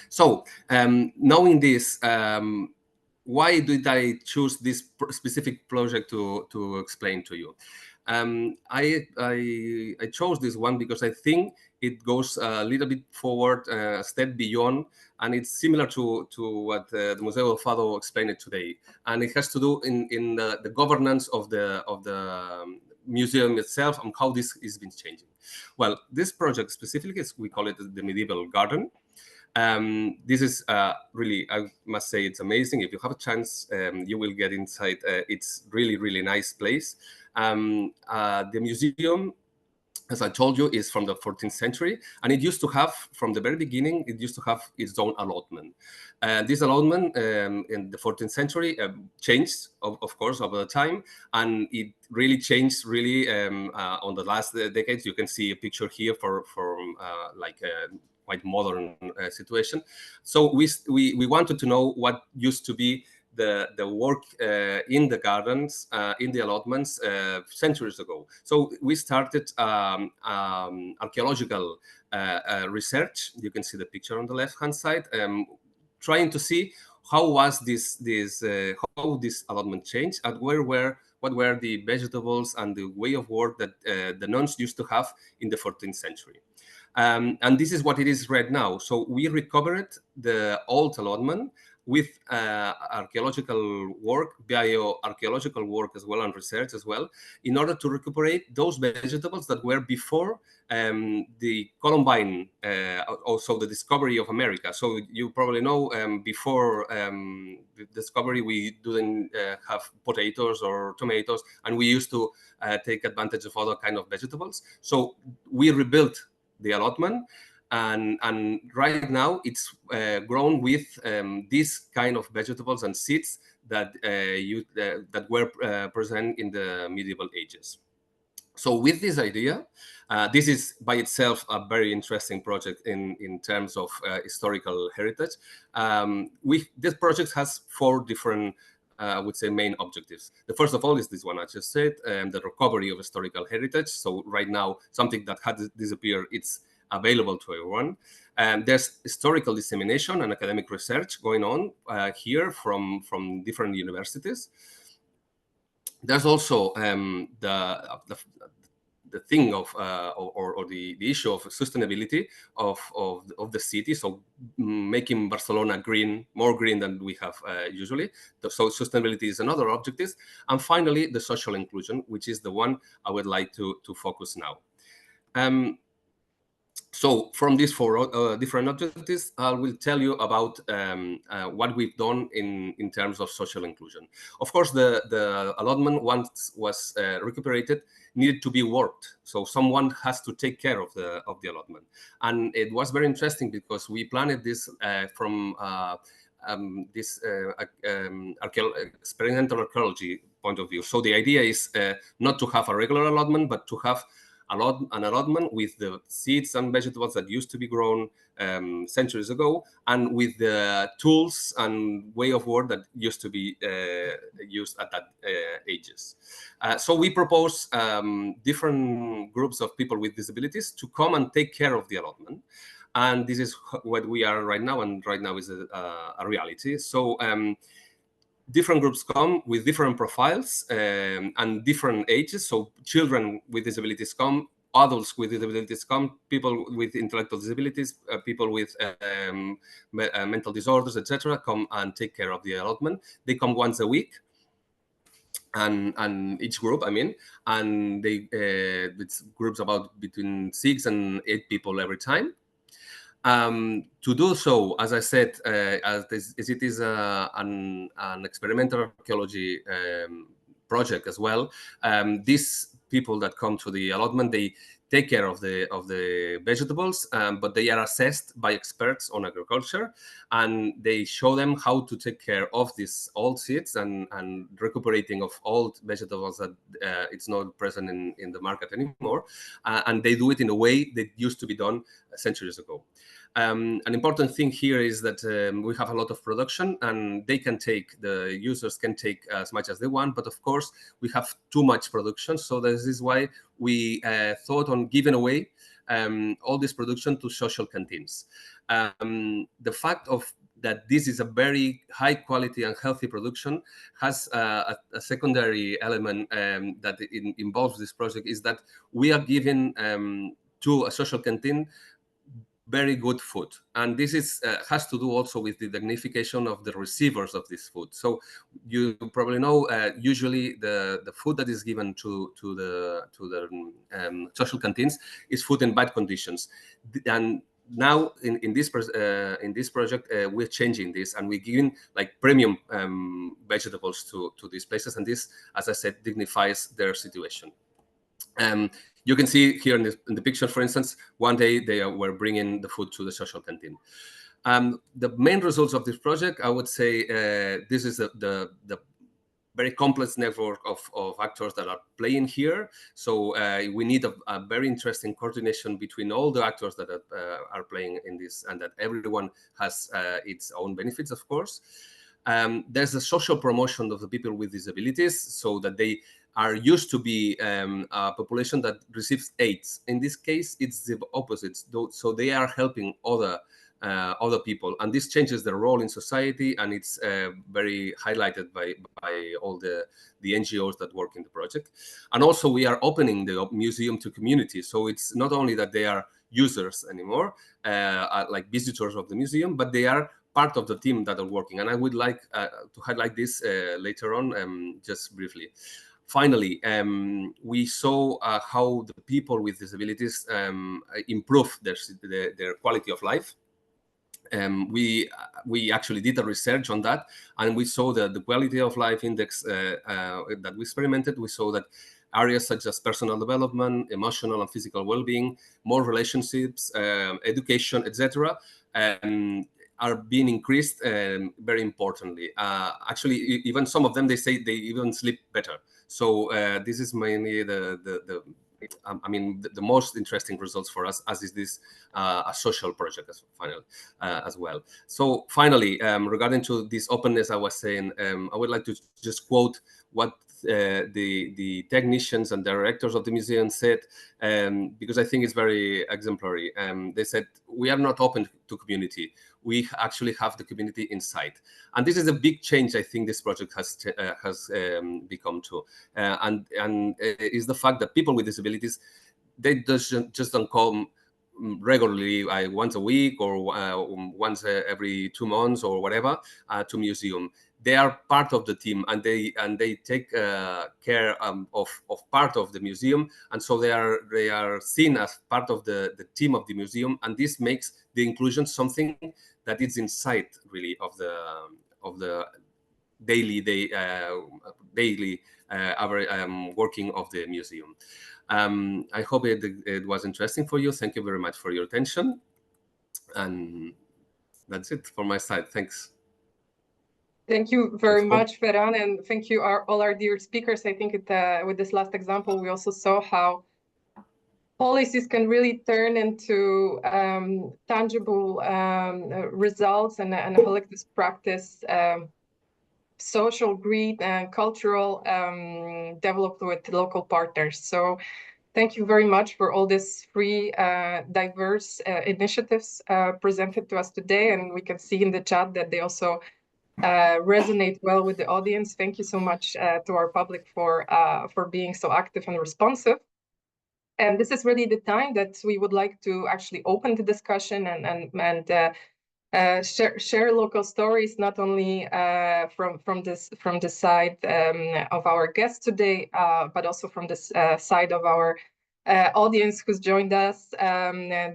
So knowing this, why did I choose this specific project to explain to you? I chose this one because I think it goes a little bit forward, a step beyond, and it's similar to what the Museu del Fado explained it today. And it has to do in the governance of the museum itself and how this has been changing. Well, this project specifically, we call it the Medieval Garden. This is really, I must say, it's amazing. If you have a chance, you will get inside. It's really, really nice place. The museum as I told you, is from the 14th century, and it used to have, from the very beginning, it used to have its own allotment. This allotment in the 14th century changed, of course, over the time, and it really changed on the last decades. You can see a picture here for like a quite modern situation. So we wanted to know what used to be the work in the gardens, in the allotments centuries ago. So we started archaeological research. You can see the picture on the left-hand side, trying to see how was how this allotment changed, and what were the vegetables and the way of work that the nuns used to have in the 14th century. And this is what it is right now. So we recovered the old allotment with archaeological work, bioarchaeological work as well, and research as well, in order to recuperate those vegetables that were before the Columbine, also the discovery of America. So you probably know before the discovery, we didn't have potatoes or tomatoes, and we used to take advantage of other kind of vegetables. So we rebuilt the allotment, and right now it's grown with these kind of vegetables and seeds that that were present in the medieval ages. So with this idea, this is by itself a very interesting project in terms of historical heritage. This project has 4 different I would say main objectives. The first of all is this one I just said, the recovery of historical heritage. So right now, something that had disappeared, it's available to everyone. There's historical dissemination and academic research going on here from different universities. There's also the thing of or the issue of sustainability of the city, so making Barcelona green, more green than we have usually. So sustainability is another objective, and finally the social inclusion, which is the one I would like to focus now. So from these 4 different objectives, I will tell you about what we've done in terms of social inclusion. Of course, the allotment, once was recuperated, needed to be worked. So someone has to take care of the allotment. And it was very interesting because we planned this from this experimental archaeology point of view. So the idea is not to have a regular allotment, but to have an allotment with the seeds and vegetables that used to be grown centuries ago, and with the tools and way of work that used to be used at that ages. So we propose different groups of people with disabilities to come and take care of the allotment. And this is what we are right now, and right now is a reality. So different groups come with different profiles and different ages. So children with disabilities come, adults with disabilities come, people with intellectual disabilities, people with mental disorders, etc., come and take care of the allotment. They come once a week, and each group, I mean, and it's groups about between 6 and 8 people every time. To do so, as I said, as it is an experimental archaeology project as well, these people that come to the allotment, they take care of the vegetables, but they are assessed by experts on agriculture, and they show them how to take care of these old seeds and recuperating of old vegetables that it's not present in the market anymore, and they do it in a way that used to be done centuries ago. An important thing here is that we have a lot of production, and the users can take as much as they want, but of course we have too much production. So this is why we thought on giving away all this production to social canteens. The fact of that this is a very high quality and healthy production has a secondary element that involves this project, is that we are giving to a social canteen very good food, and this is has to do also with the dignification of the receivers of this food. So you probably know usually the food that is given to the social canteens is food in bad conditions, and now in this project we're changing this, and we're giving like premium vegetables to these places, and this, as I said, dignifies their situation. You can see here in the picture, for instance, one day they were bringing the food to the social canteen. The main results of this project, I would say, this is the very complex network of actors that are playing here. So we need a very interesting coordination between all the actors that are playing in this, and that everyone has its own benefits, of course. There's a social promotion of the people with disabilities, so that they are used to be a population that receives aids. In this case, it's the opposite. So they are helping other people, and this changes their role in society, and it's very highlighted by all the NGOs that work in the project. And also we are opening the museum to community, so it's not only that they are users anymore, like visitors of the museum, but they are part of the team that are working. And I would like to highlight this later on, just briefly. Finally, we saw how the people with disabilities improve their quality of life. We actually did a research on that, and we saw that the quality of life index that we experimented, we saw that areas such as personal development, emotional and physical well-being, more relationships, education, etc., are being increased very importantly. Actually, even some of them, they say they even sleep better. So this is mainly the most interesting results for us, as is this a social project as well. So finally, regarding to this openness, I was saying, I would like to just quote what the technicians and directors of the museum said, because I think it's very exemplary. They said, we are not open to community. We actually have the community inside. And this is a big change I think this project has become to. And is the fact that people with disabilities, they just don't come regularly, once a week or once every 2 months or whatever, to museum. They are part of the team, and they take care of part of the museum, and so they are seen as part of the team of the museum, and this makes the inclusion something that is inside really of the daily working of the museum. I hope it was interesting for you. Thank you very much for your attention, and that's it for my side. Thanks. Thank you very much, Ferran, and thank you all our dear speakers. I think with this last example, we also saw how policies can really turn into tangible results, and how like this practice, social, green, and cultural, developed with local partners. So thank you very much for all these free, diverse initiatives presented to us today, and we can see in the chat that they also resonate well with the audience. Thank you so much to our public for being so active and responsive. And this is really the time that we would like to actually open the discussion and share local stories, not only from the side of our guests today, but also from this side of our audience who's joined us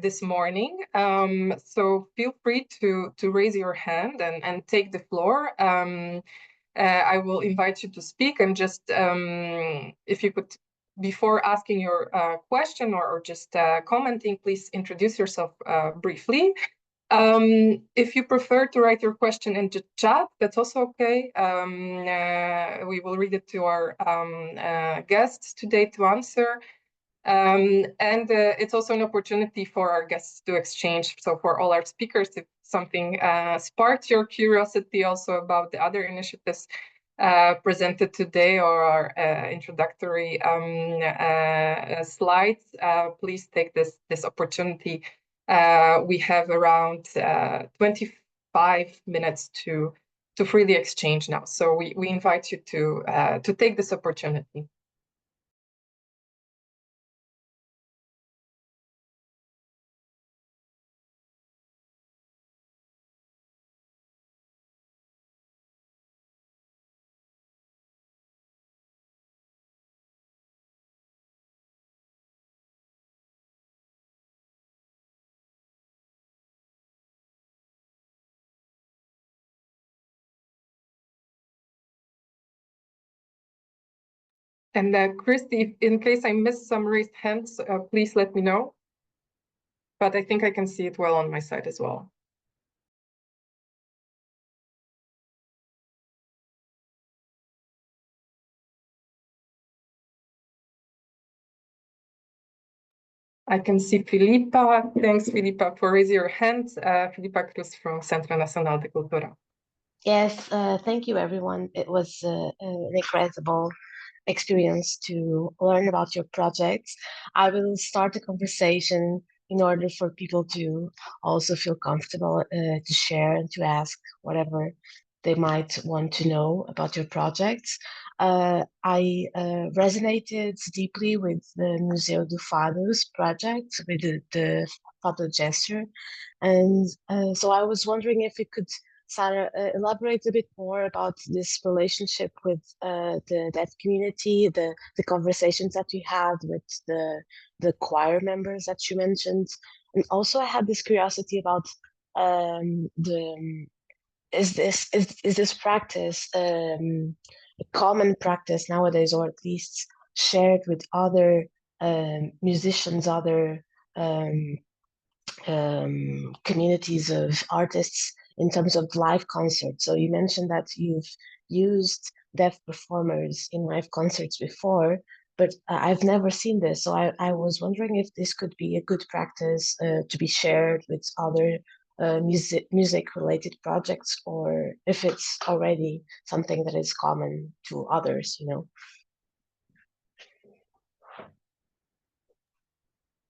this morning. So feel free to raise your hand and take the floor. I will invite you to speak, and just if you could, before asking your question or just commenting, please introduce yourself briefly. If you prefer to write your question in the chat, that's also okay. We will read it to our guests today to answer. And it's also an opportunity for our guests to exchange. So for all our speakers, if something sparked your curiosity also about the other initiatives presented today, or our introductory slides, please take this opportunity. We have around 25 minutes to freely exchange now. So we invite you to take this opportunity. And Christy, in case I missed some raised hands, please let me know. But I think I can see it well on my side as well. I can see Filipa. Thanks, Filipa, for raising your hand. Filipa Cruz from Centro Nacional de Cultura. Yes, thank you, everyone. It was an incredible experience to learn about your projects. I will start a conversation in order for people to also feel comfortable to share and to ask whatever they might want to know about your projects. I resonated deeply with the Museu do Fado's project, with the Fado gesture. And so I was wondering if it could, Sara, elaborate a bit more about this relationship with the deaf community, the conversations that you had with the choir members that you mentioned. And also I had this curiosity about is this practice a common practice nowadays, or at least shared with other musicians, other communities of artists in terms of live concerts? So you mentioned that you've used deaf performers in live concerts before, but I've never seen this. So I was wondering if this could be a good practice to be shared with other music related projects, or if it's already something that is common to others, you know.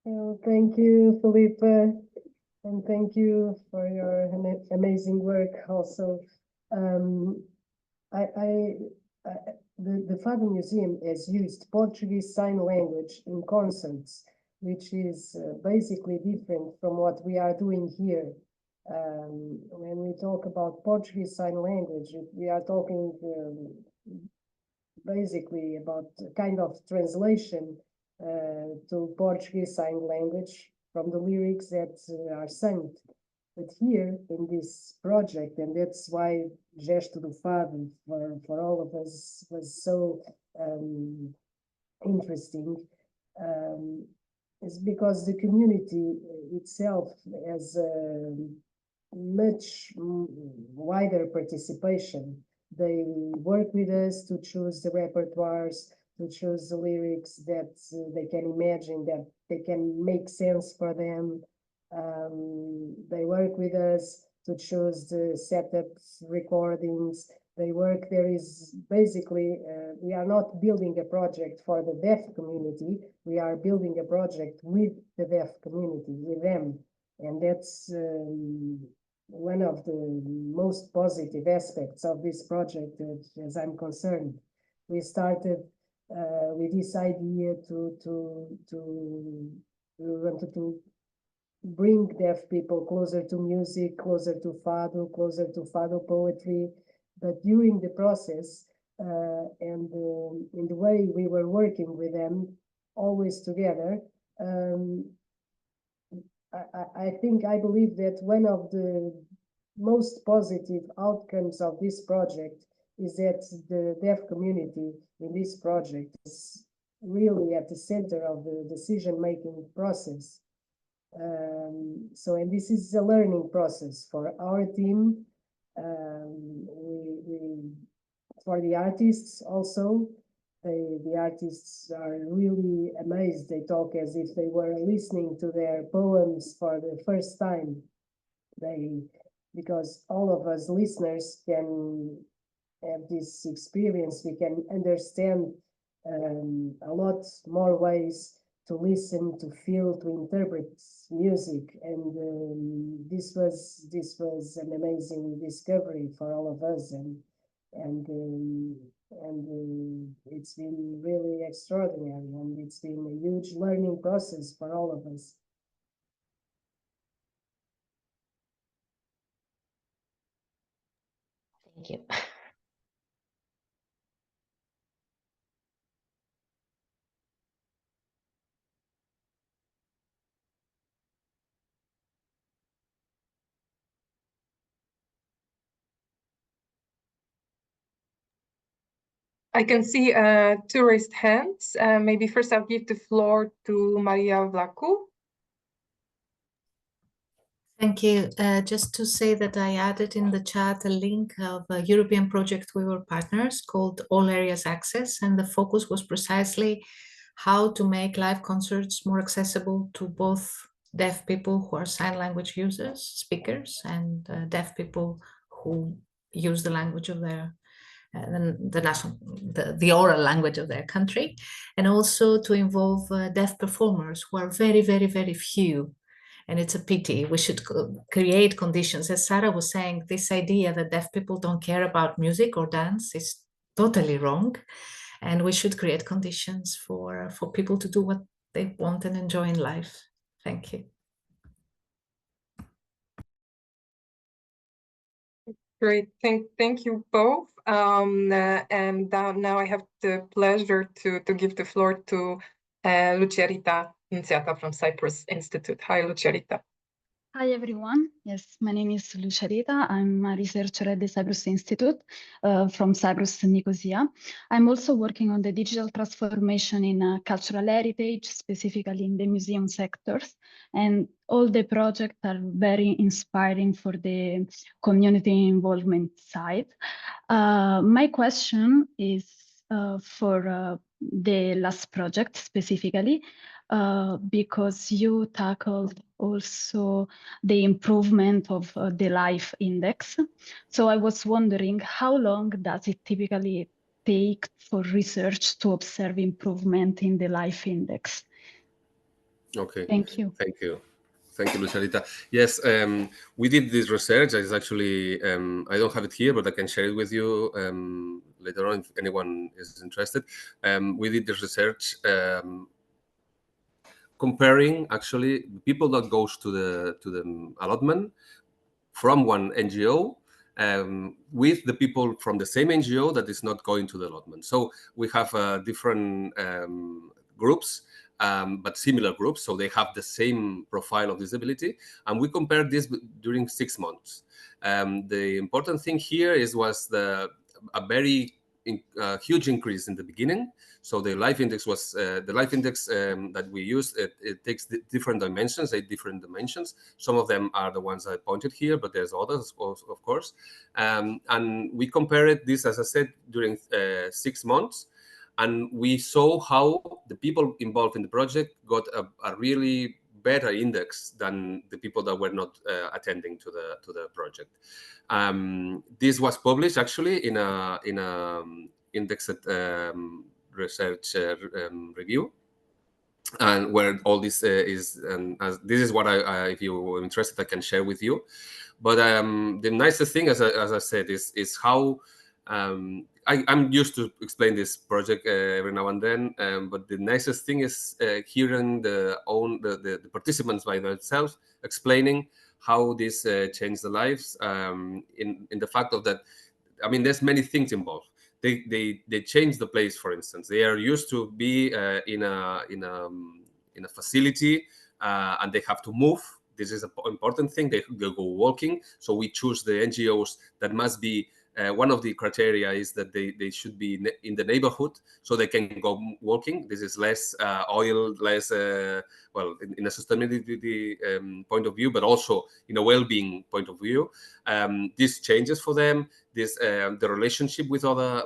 Well, thank you, Felipe, and thank you for your amazing work also. The Fado Museum has used Portuguese Sign Language in concerts, which is basically different from what we are doing here. When we talk about Portuguese Sign Language, we are talking basically about a kind of translation to Portuguese Sign Language from the lyrics that are sung. But here in this project, and that's why Gesto do Fado for all of us was so interesting, is because the community itself has a much wider participation. They work with us to choose the repertoires, to choose the lyrics that they can imagine, that they can make sense for them. They work with us to choose the setups, recordings. They work, there is basically, we are not building a project for the deaf community, we are building a project with the deaf community, with them. And that's one of the most positive aspects of this project, as I'm concerned. We started with this idea we wanted to bring deaf people closer to music, closer to Fado poetry. But during the process and in the way we were working with them, always together, I believe that one of the most positive outcomes of this project is that the deaf community in this project is really at the center of the decision-making process. And this is a learning process for our team, for the artists also. The artists are really amazed. They talk as if they were listening to their poems for the first time. Because all of us listeners can have this experience, we can understand a lot more ways to listen, to feel, to interpret music, and this was an amazing discovery for all of us, and it's been really extraordinary, and it's been a huge learning process for all of us. Thank you. I can see two raised hands. Maybe first I'll give the floor to Maria Vlachou. Thank you. Just to say that I added in the chat a link of a European project we were partners called All Areas Access, and the focus was precisely how to make live concerts more accessible to both deaf people who are sign language users, speakers, and deaf people who use the language of their the oral language of their country, and also to involve deaf performers who are very, very, very few. And it's a pity. We should create conditions. As Sara was saying, this idea that deaf people don't care about music or dance is totally wrong. And we should create conditions for people to do what they want and enjoy in life. Thank you. Great, thank you both. And now I have the pleasure to give the floor to Lucerita Nunziata from Cyprus Institute. Hi, Lucerita. Hi, everyone. Yes, my name is Lucerita. I'm a researcher at the Cyprus Institute from Cyprus, Nicosia. I'm also working on the digital transformation in cultural heritage, specifically in the museum sectors. And all the projects are very inspiring for the community involvement side. My question is for the last project specifically, because you tackled also the improvement of the life index. So I was wondering, how long does it typically take for research to observe improvement in the life index? Okay. Thank you. Thank you. Thank you, Lucerita. Yes, we did this research. It's actually, I don't have it here, but I can share it with you later on if anyone is interested. We did this research comparing actually people that goes to the allotment from one NGO with the people from the same NGO that is not going to the allotment. So we have different groups, but similar groups. So they have the same profile of disability. And we compared this during 6 months. The important thing here was a very huge increase in the beginning. So the life index was the life index that we use. It takes different dimensions, 8 different dimensions. Some of them are the ones I pointed here, but there's others, of course. And we compared this, as I said, during 6 months. And we saw how the people involved in the project got a really better index than the people that were not attending to the project. This was published actually in a indexed research review, and where all this is. And this is what I if you're interested, I can share with you. But the nicest thing, as I said, is how I'm used to explain this project every now and then, but the nicest thing is hearing the participants by themselves explaining how this changed their lives. In the fact of that, I mean, there's many things involved. They change the place. For instance, they are used to be in a facility, and they have to move. This is an important thing. They go walking. So we choose the NGOs that must be. One of the criteria is that they should be in the neighborhood, so they can go walking. This is less oil, less well, in a sustainability point of view, but also in a well-being point of view. This changes for them. This the relationship with other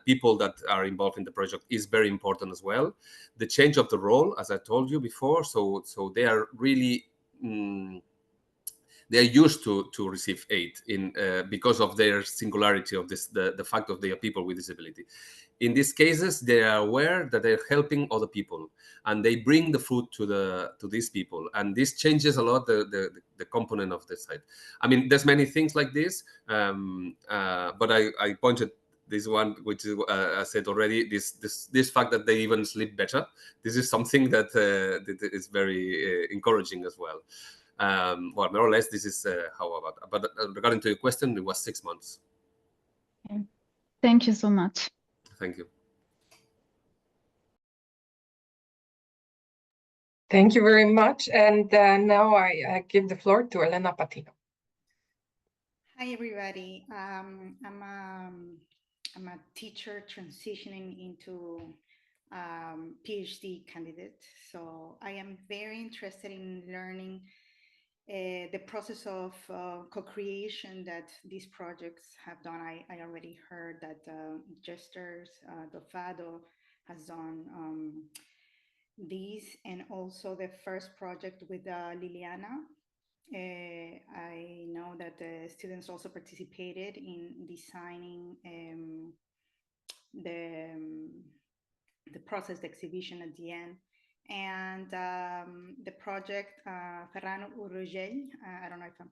people that are involved in the project is very important as well. The change of the role, as I told you before, so they are really. They are used to receive aid because of their singularity of this, the fact that they are people with disability. In these cases, they are aware that they're helping other people, and they bring the food to these people, and this changes a lot the component of the site. I mean, there's many things like this, but I pointed this one, which is I said already. This fact that they even sleep better. This is something that is very encouraging as well. Well, more or less, this is how about. But regarding to your question, it was 6 months. Okay. Thank you so much. Thank you. Thank you very much. And now I give the floor to Elena Patino. Hi, everybody. I'm I'm a teacher transitioning into PhD candidate. So I am very interested in learning the process of co-creation that these projects have done. I already heard that Gestors, the Fado has done these, and also the first project with Liliana. I know that the students also participated in designing the process, the exhibition at the end. And the project, Ferran Urgell, I don't know if I'm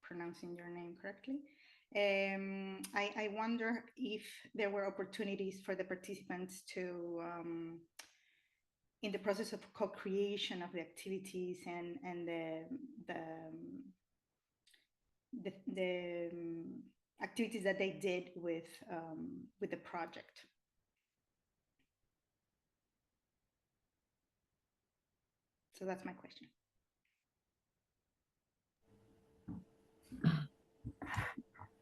pronouncing your name correctly. I wonder if there were opportunities for the participants to, in the process of co-creation of the activities and the activities that they did with the project. So that's my question.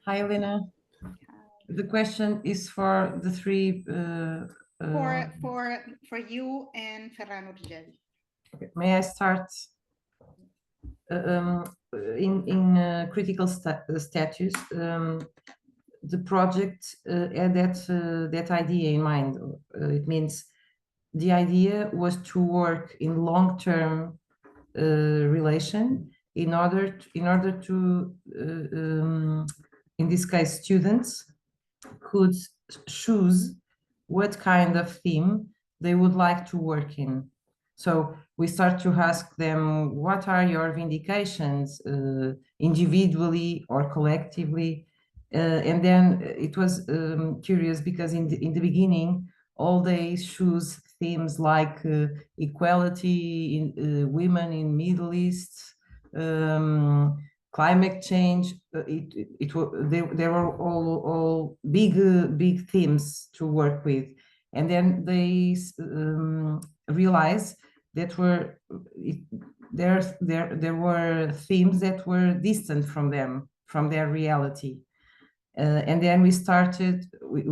Hi, Elena. The question is for the three. For you and Ferran Urgell. Okay. May I start? In critical status, the project had that idea in mind. It means the idea was to work in long-term relation in order to in this case, students could choose what kind of theme they would like to work in. So we start to ask them, what are your vindications, individually or collectively? And then it was curious because in the beginning, all they choose themes like equality in women in Middle East, climate change. There were all big themes to work with, and then they realized that there were themes that were distant from them, from their reality. And then we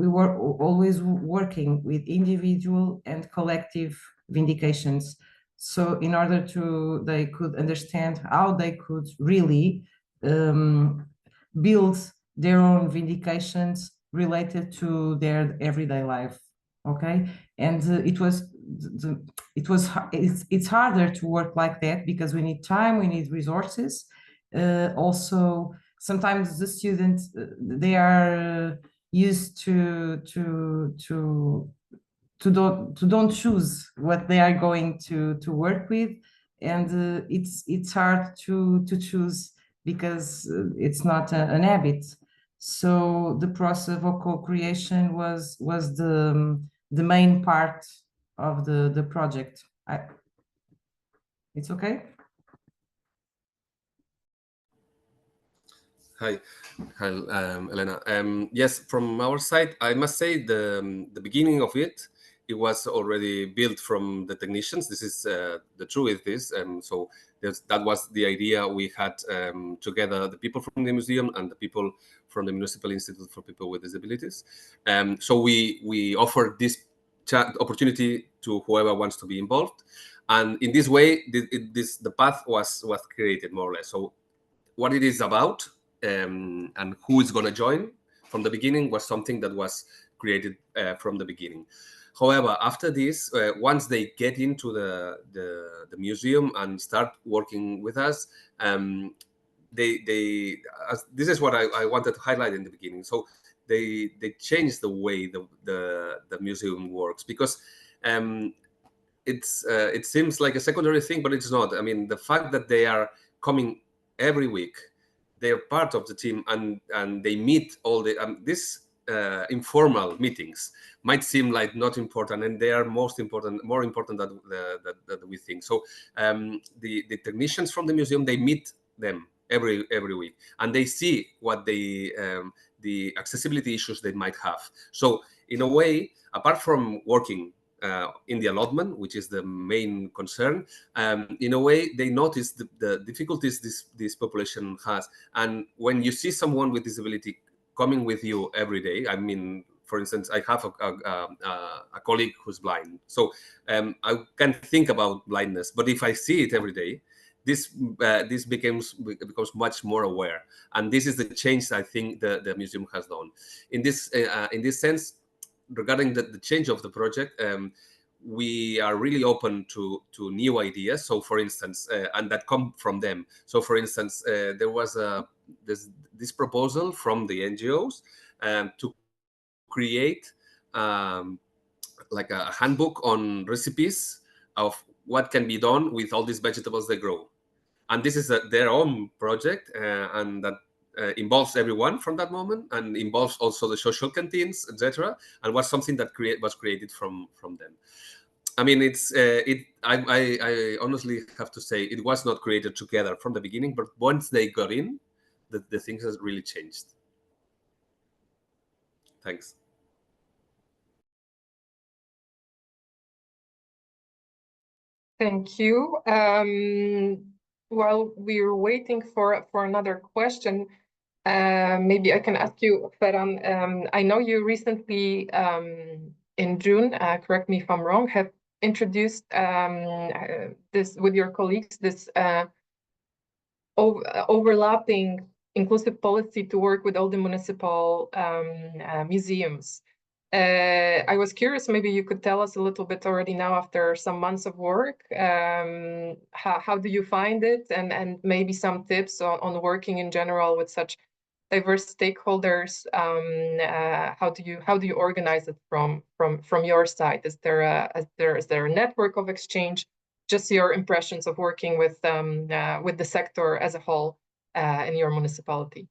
were always working with individual and collective vindications. So in order they could understand how they could really build their own vindications related to their everyday life. Okay, and it's harder to work like that because we need time, we need resources. Also, sometimes the students they are used to don't choose what they are going to work with, and it's hard to choose because it's not an habit. So the process of co-creation was the main part of the project. It's okay. Hi, Elena. Yes, from our side, I must say the beginning of it was already built from the technicians. This is the truth is, so that was the idea we had together, the people from the museum and the people from the Municipal Institute for People with Disabilities. So we offered this opportunity to whoever wants to be involved, and in this way, the path was created more or less. So what it is about and who is going to join from the beginning was something that was created from the beginning. However, after this, once they get into the museum and start working with us, this is what I wanted to highlight in the beginning. So they changed the way the museum works, because it seems like a secondary thing, but it's not. I mean, the fact that they are coming every week, they're part of the team, and they meet all the this informal meetings might seem like not important, and they are more important than we think. So the technicians from the museum, they meet them every week, and they see what the accessibility issues they might have. So in a way, apart from working in the allotment, which is the main concern, in a way they notice the difficulties this population has. And when you see someone with disability coming with you every day, I mean, For instance, I have a colleague who's blind, so I can think about blindness. But if I see it every day, this becomes much more aware, and this is the change I think the museum has done. In this sense, regarding the change of the project, we are really open to new ideas. So, for instance, and that come from them. So, for instance, there was this proposal from the NGOs to create like a handbook on recipes of what can be done with all these vegetables they grow. And this is their own project, and that involves everyone from that moment, and involves also the social canteens, etc. And was something that was created from them. I mean, I honestly have to say it was not created together from the beginning, but once they got in, the things has really changed. Thanks. Thank you. While we're waiting for another question, maybe I can ask you, Ferran. I know you recently, in June, correct me if I'm wrong, have introduced this with your colleagues, this overlapping inclusive policy to work with all the municipal museums. I was curious, maybe you could tell us a little bit already now after some months of work, how do you find it, and maybe some tips on working in general with such diverse stakeholders. How do you organize it from your side? Is there a network of exchange? Just your impressions of working with the sector as a whole in your municipality.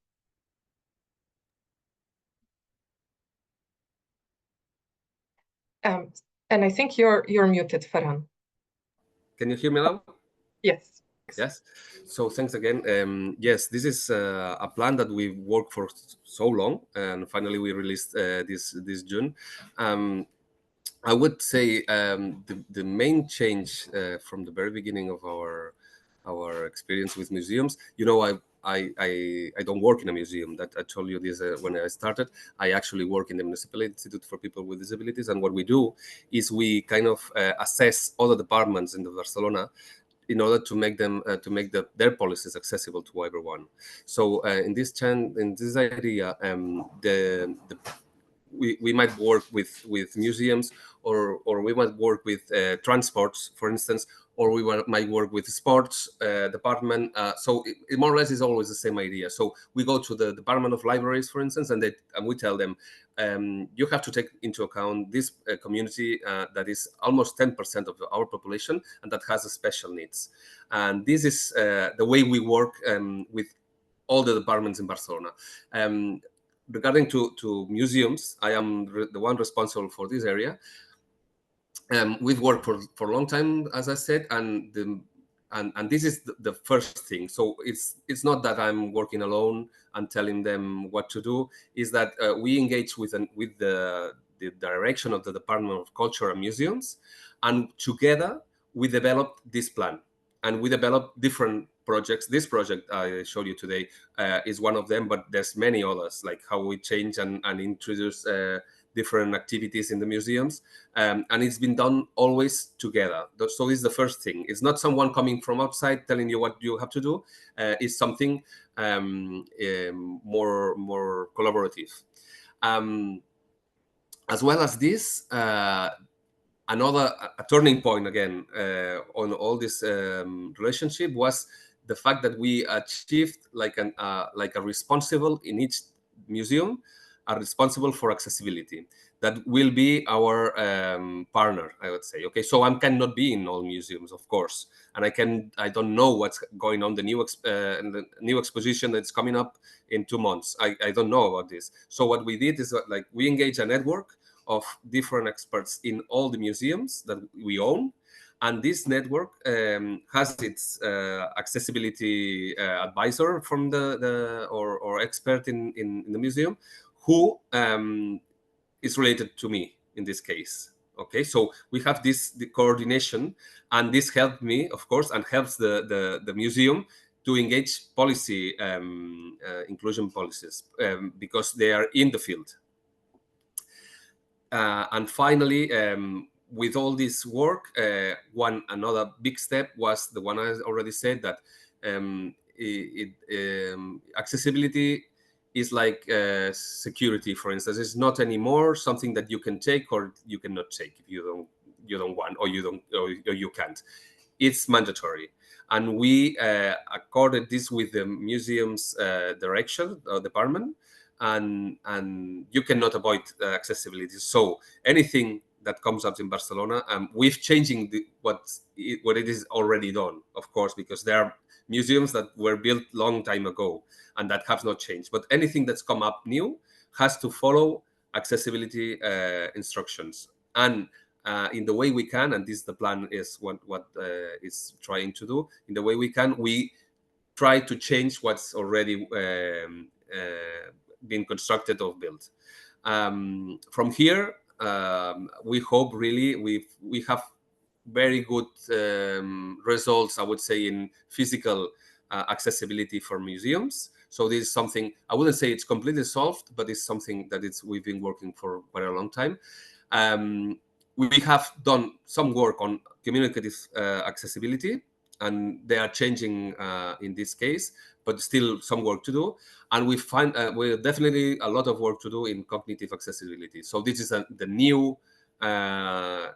And I think you're muted, Ferran. Can you hear me now? Yes. Yes. So thanks again. Yes, this is a plan that we worked for so long, and finally we released this June. I would say the main change from the very beginning of our experience with museums. You know, I don't work in a museum. That I told you this when I started. I actually work in the Municipal Institute for People with Disabilities, and what we do is we kind of assess all the departments in the Barcelona in order to make them their policies accessible to everyone. So in this idea, we might work with museums, or we might work with transports, for instance, or we might work with sports department. So it more or less is always the same idea. So we go to the Department of Libraries, for instance, and we tell them, you have to take into account this community that is almost 10% of our population and that has special needs. And this is the way we work with all the departments in Barcelona. Regarding to museums, I am the one responsible for this area. We've worked for a long time, as I said, and this is the first thing. So it's not that I'm working alone and telling them what to do. Is that we engage with the direction of the Department of Culture and Museums, and together we developed this plan, and we developed different projects. This project I showed you today is one of them, but there's many others, like how we change and introduce different activities in the museums, and it's been done always together. So this is the first thing. It's not someone coming from outside telling you what you have to do. It's something more collaborative. As well as this, another turning point again on all this relationship was the fact that we achieved like a responsible in each museum, are responsible for accessibility. That will be our partner, I would say. Okay, so I cannot be in all museums, of course, and I don't know what's going on. The new exposition that's coming up in 2 months. I don't know about this. So what we did is like we engaged a network of different experts in all the museums that we own. And this network has its accessibility advisor from or expert in the museum, who is related to me in this case. Okay, so we have the coordination, and this helped me, of course, and helps the museum to engage policy inclusion policies because they are in the field. And finally, with all this work, another big step was the one I already said, that accessibility is like security, for instance. It's not anymore something that you can take or you cannot take if you don't want, or you can't. It's mandatory. And we accorded this with the museum's direction or department, and you cannot avoid accessibility. So anything that comes up in Barcelona, we've changing what it is already done, of course, because there are museums that were built long time ago and that have not changed. But anything that's come up new has to follow accessibility instructions. And in the way we can, and this the plan is what is trying to do, in the way we can, we try to change what's already been constructed or built. From here, we hope really we have very good results, I would say, in physical accessibility for museums. So this is something, I wouldn't say it's completely solved, but it's something that we've been working for quite a long time. We have done some work on communicative accessibility, and they are changing in this case, but still some work to do. And we find we're definitely a lot of work to do in cognitive accessibility. So this is the new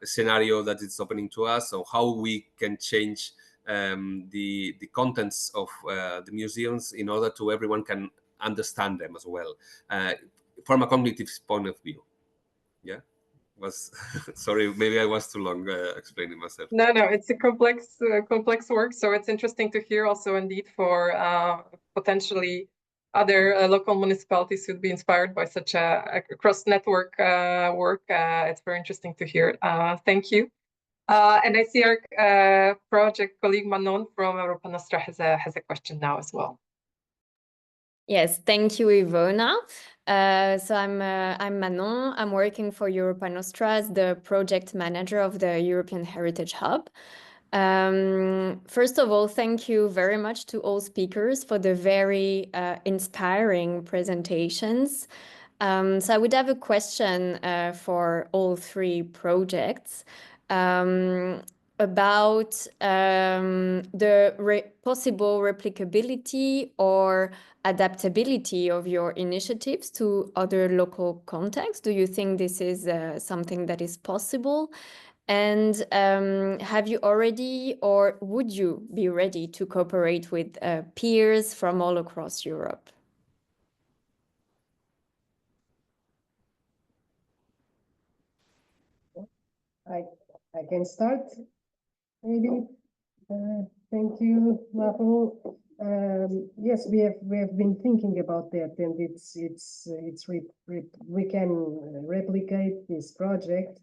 scenario that is opening to us. So how we can change the contents of the museums in order to everyone can understand them as well from a cognitive point of view. Yeah. Sorry, maybe I was too long explaining myself. No, it's a complex work. So it's interesting to hear also indeed for potentially other local municipalities who'd be inspired by such a cross-network work. It's very interesting to hear. Thank you. And I see our project colleague Manon from Europa Nostra has a question now as well. Yes, thank you, Iwona. So I'm Manon. I'm working for Europa Nostra as the project manager of the European Heritage Hub. First of all, thank you very much to all speakers for the very inspiring presentations. So I would have a question for all three projects about the possible replicability or adaptability of your initiatives to other local contexts. Do you think this is something that is possible? And have you already, or would you be ready to cooperate with peers from all across Europe? I can start, maybe. Thank you, Mahu. Yes, we have been thinking about that, and we can replicate this project.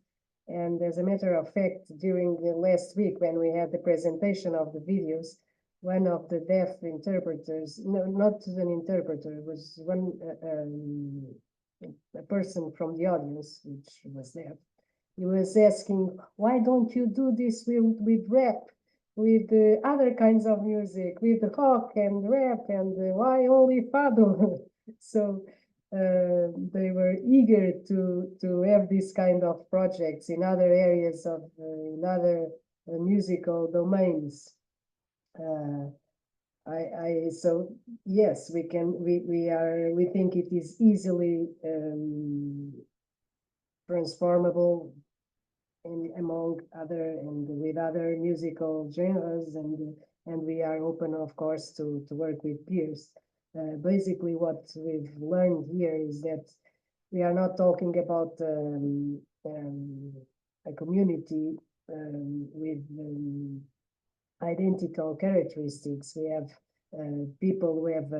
And as a matter of fact, during the last week when we had the presentation of the videos, one of the deaf interpreters, no, not an interpreter, it was a person from the audience, which was there. He was asking, why don't you do this with rap, with other kinds of music, with rock and rap, and why only Fado? So they were eager to have this kind of projects in other areas of in other musical domains. So yes, we think it is easily transformable among other and with other musical genres, and we are open, of course, to work with peers. Basically, what we've learned here is that we are not talking about a community with identical characteristics. We have people who have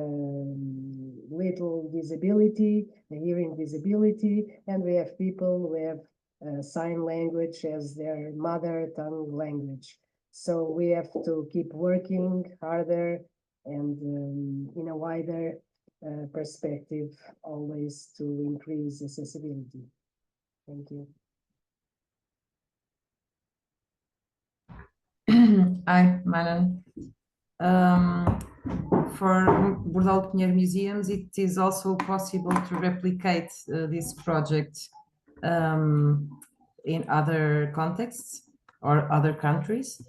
little disability, a hearing disability, and we have people who have sign language as their mother tongue language. So we have to keep working harder and in a wider perspective, always to increase accessibility. Thank you. Hi, Manon. For Bordalo Pinheiro Museums, it is also possible to replicate this project in other contexts or other countries,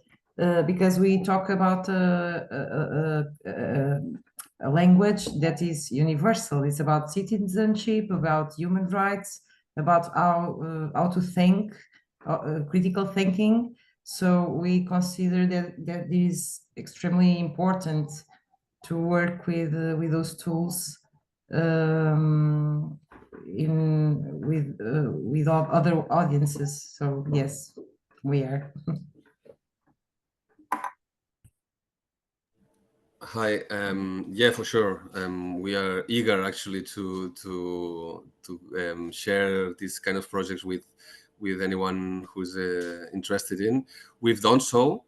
because we talk about a language that is universal. It's about citizenship, about human rights, about how to think, critical thinking. So we consider that it is extremely important to work with those tools with other audiences. So yes, we are. Hi. Yeah, for sure. We are eager actually to share this kind of projects with anyone who's interested in. We've done so.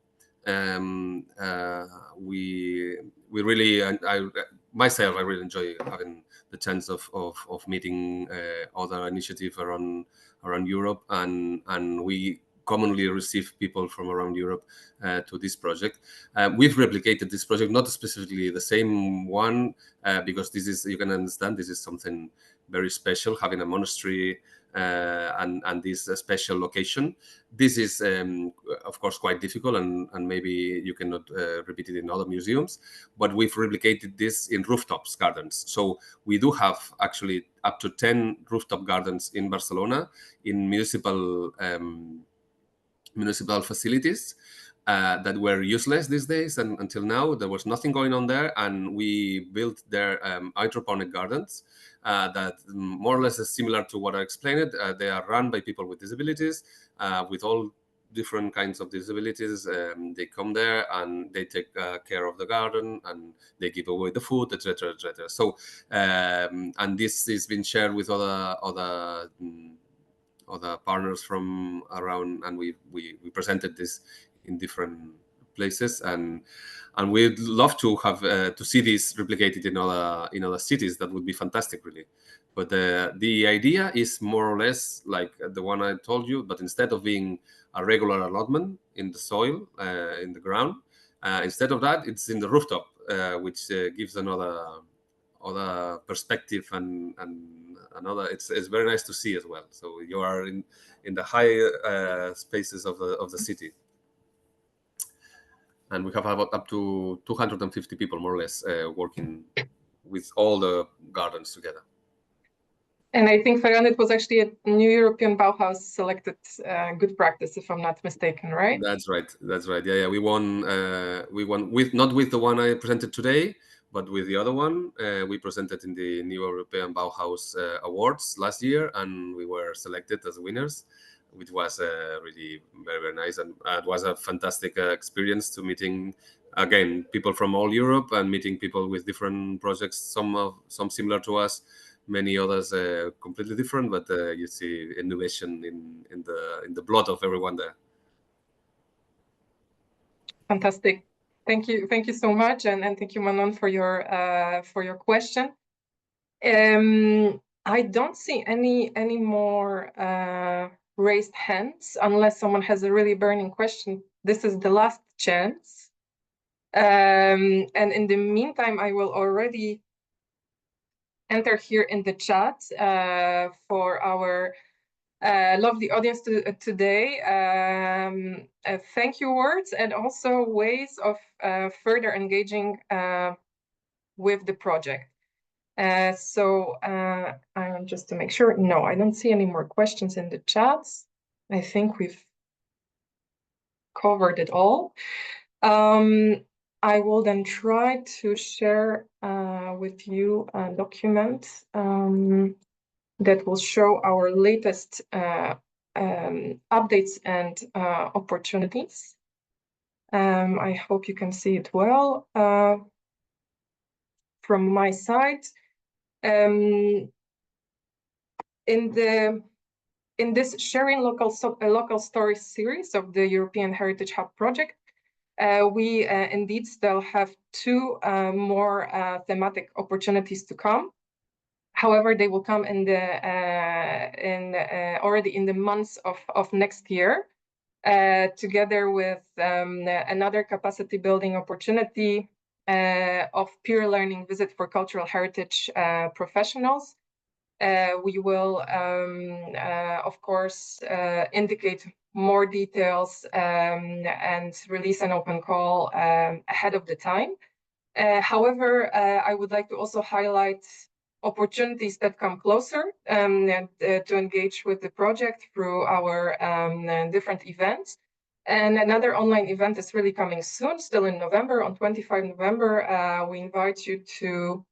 We really, and I myself, I really enjoy having the chance of meeting other initiatives around Europe, and we commonly receive people from around Europe to this project. We've replicated this project, not specifically the same one, because this is, you can understand, this is something very special, having a monastery and this special location. This is, of course, quite difficult, and maybe you cannot repeat it in other museums, but we've replicated this in rooftops gardens. So we do have actually up to 10 rooftop gardens in Barcelona, in municipal facilities that were useless these days, and until now there was nothing going on there, and we built their hydroponic gardens that more or less is similar to what I explained. They are run by people with disabilities, with all different kinds of disabilities. They come there and they take care of the garden, and they give away the food, etc., etc. So and this has been shared with other partners from around, and we presented this in different places, and we'd love to have to see this replicated in other cities. That would be fantastic, really. But the idea is more or less like the one I told you, but instead of being a regular allotment in the soil, in the ground, instead of that, it's in the rooftop, which gives another perspective, and another, it's very nice to see as well. So you are in the high spaces of the city, and we have about up to 250 people more or less working with all the gardens together. And I think, Ferran, it was actually a new European Bauhaus selected good practice, if I'm not mistaken, right? That's right. Yeah. We won with, not with the one I presented today, but with the other one. We presented in the New European Bauhaus Awards last year, and we were selected as winners, which was really very, very nice. And it was a fantastic experience to meeting, again, people from all Europe, and meeting people with different projects, some similar to us, many others completely different, but you see innovation in the blood of everyone there. Fantastic. Thank you so much, and thank you, Manon, for your question. I don't see any more raised hands, unless someone has a really burning question. This is the last chance. And in the meantime, I will already enter here in the chat for our lovely audience today. Thank you words, and also ways of further engaging with the project. So just to make sure, no, I don't see any more questions in the chats. I think we've covered it all. I will then try to share with you a document that will show our latest updates and opportunities. I hope you can see it well from my side. In this Sharing Local Stories series of the European Heritage Hub project, we indeed still have 2 more thematic opportunities to come. However, they will come in already in the months of next year, together with another capacity building opportunity of peer learning visit for cultural heritage professionals, We will, of course, indicate more details and release an open call ahead of the time. However, I would like to also highlight opportunities that come closer and to engage with the project through our different events. And another online event is really coming soon, still in November, on 25 November. We invite you to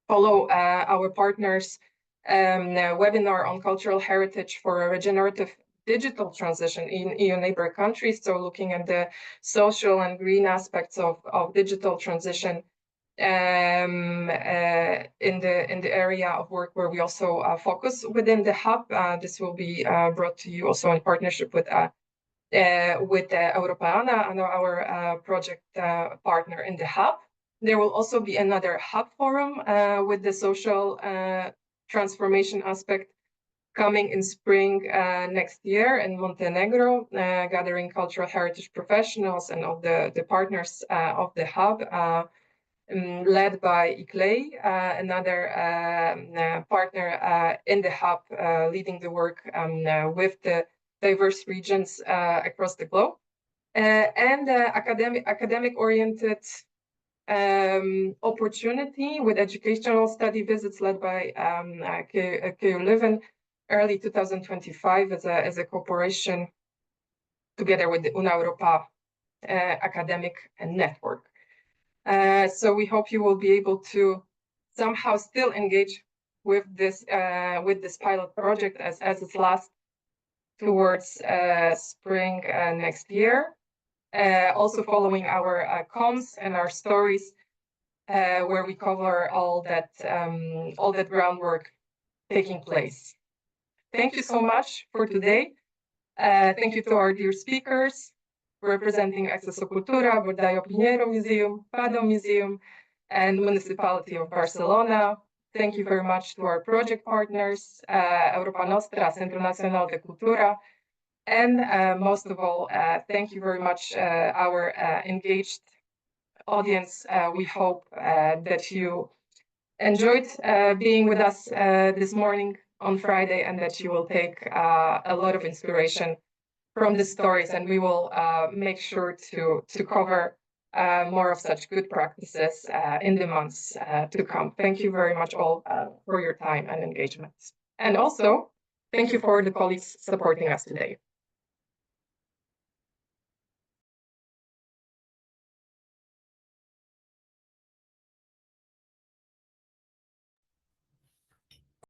follow our partners' webinar on cultural heritage for a regenerative digital transition in EU neighbor countries. So looking at the social and green aspects of digital transition in the area of work where we also focus within the hub. This will be brought to you also in partnership with Europa, and our project partner in the hub. There will also be another hub forum with the social transformation aspect coming in spring next year in Montenegro, gathering cultural heritage professionals and all the partners of the hub, led by EGEAC, another partner in the hub, leading the work with the diverse regions across the globe, and academic-oriented opportunity with educational study visits led by KU Leuven, early 2025 as a cooperation together with the Una Europa academic network. So we hope you will be able to somehow still engage with this pilot project as it's last towards spring next year. Also following our comms and our stories, where we cover all that groundwork taking place. Thank you so much for today. Thank you to our dear speakers representing Acesso Cultura, Bordalo Pinheiro Museum, Fado Museum, and Municipality of Barcelona. Thank you very much to our project partners, Europa Nostra, Centro Nacional de Cultura, and most of all, thank you very much, our engaged audience. We hope that you enjoyed being with us this morning on Friday, and that you will take a lot of inspiration from the stories, and we will make sure to cover more of such good practices in the months to come. Thank you very much all for your time and engagement. And also, thank you for the colleagues supporting us today.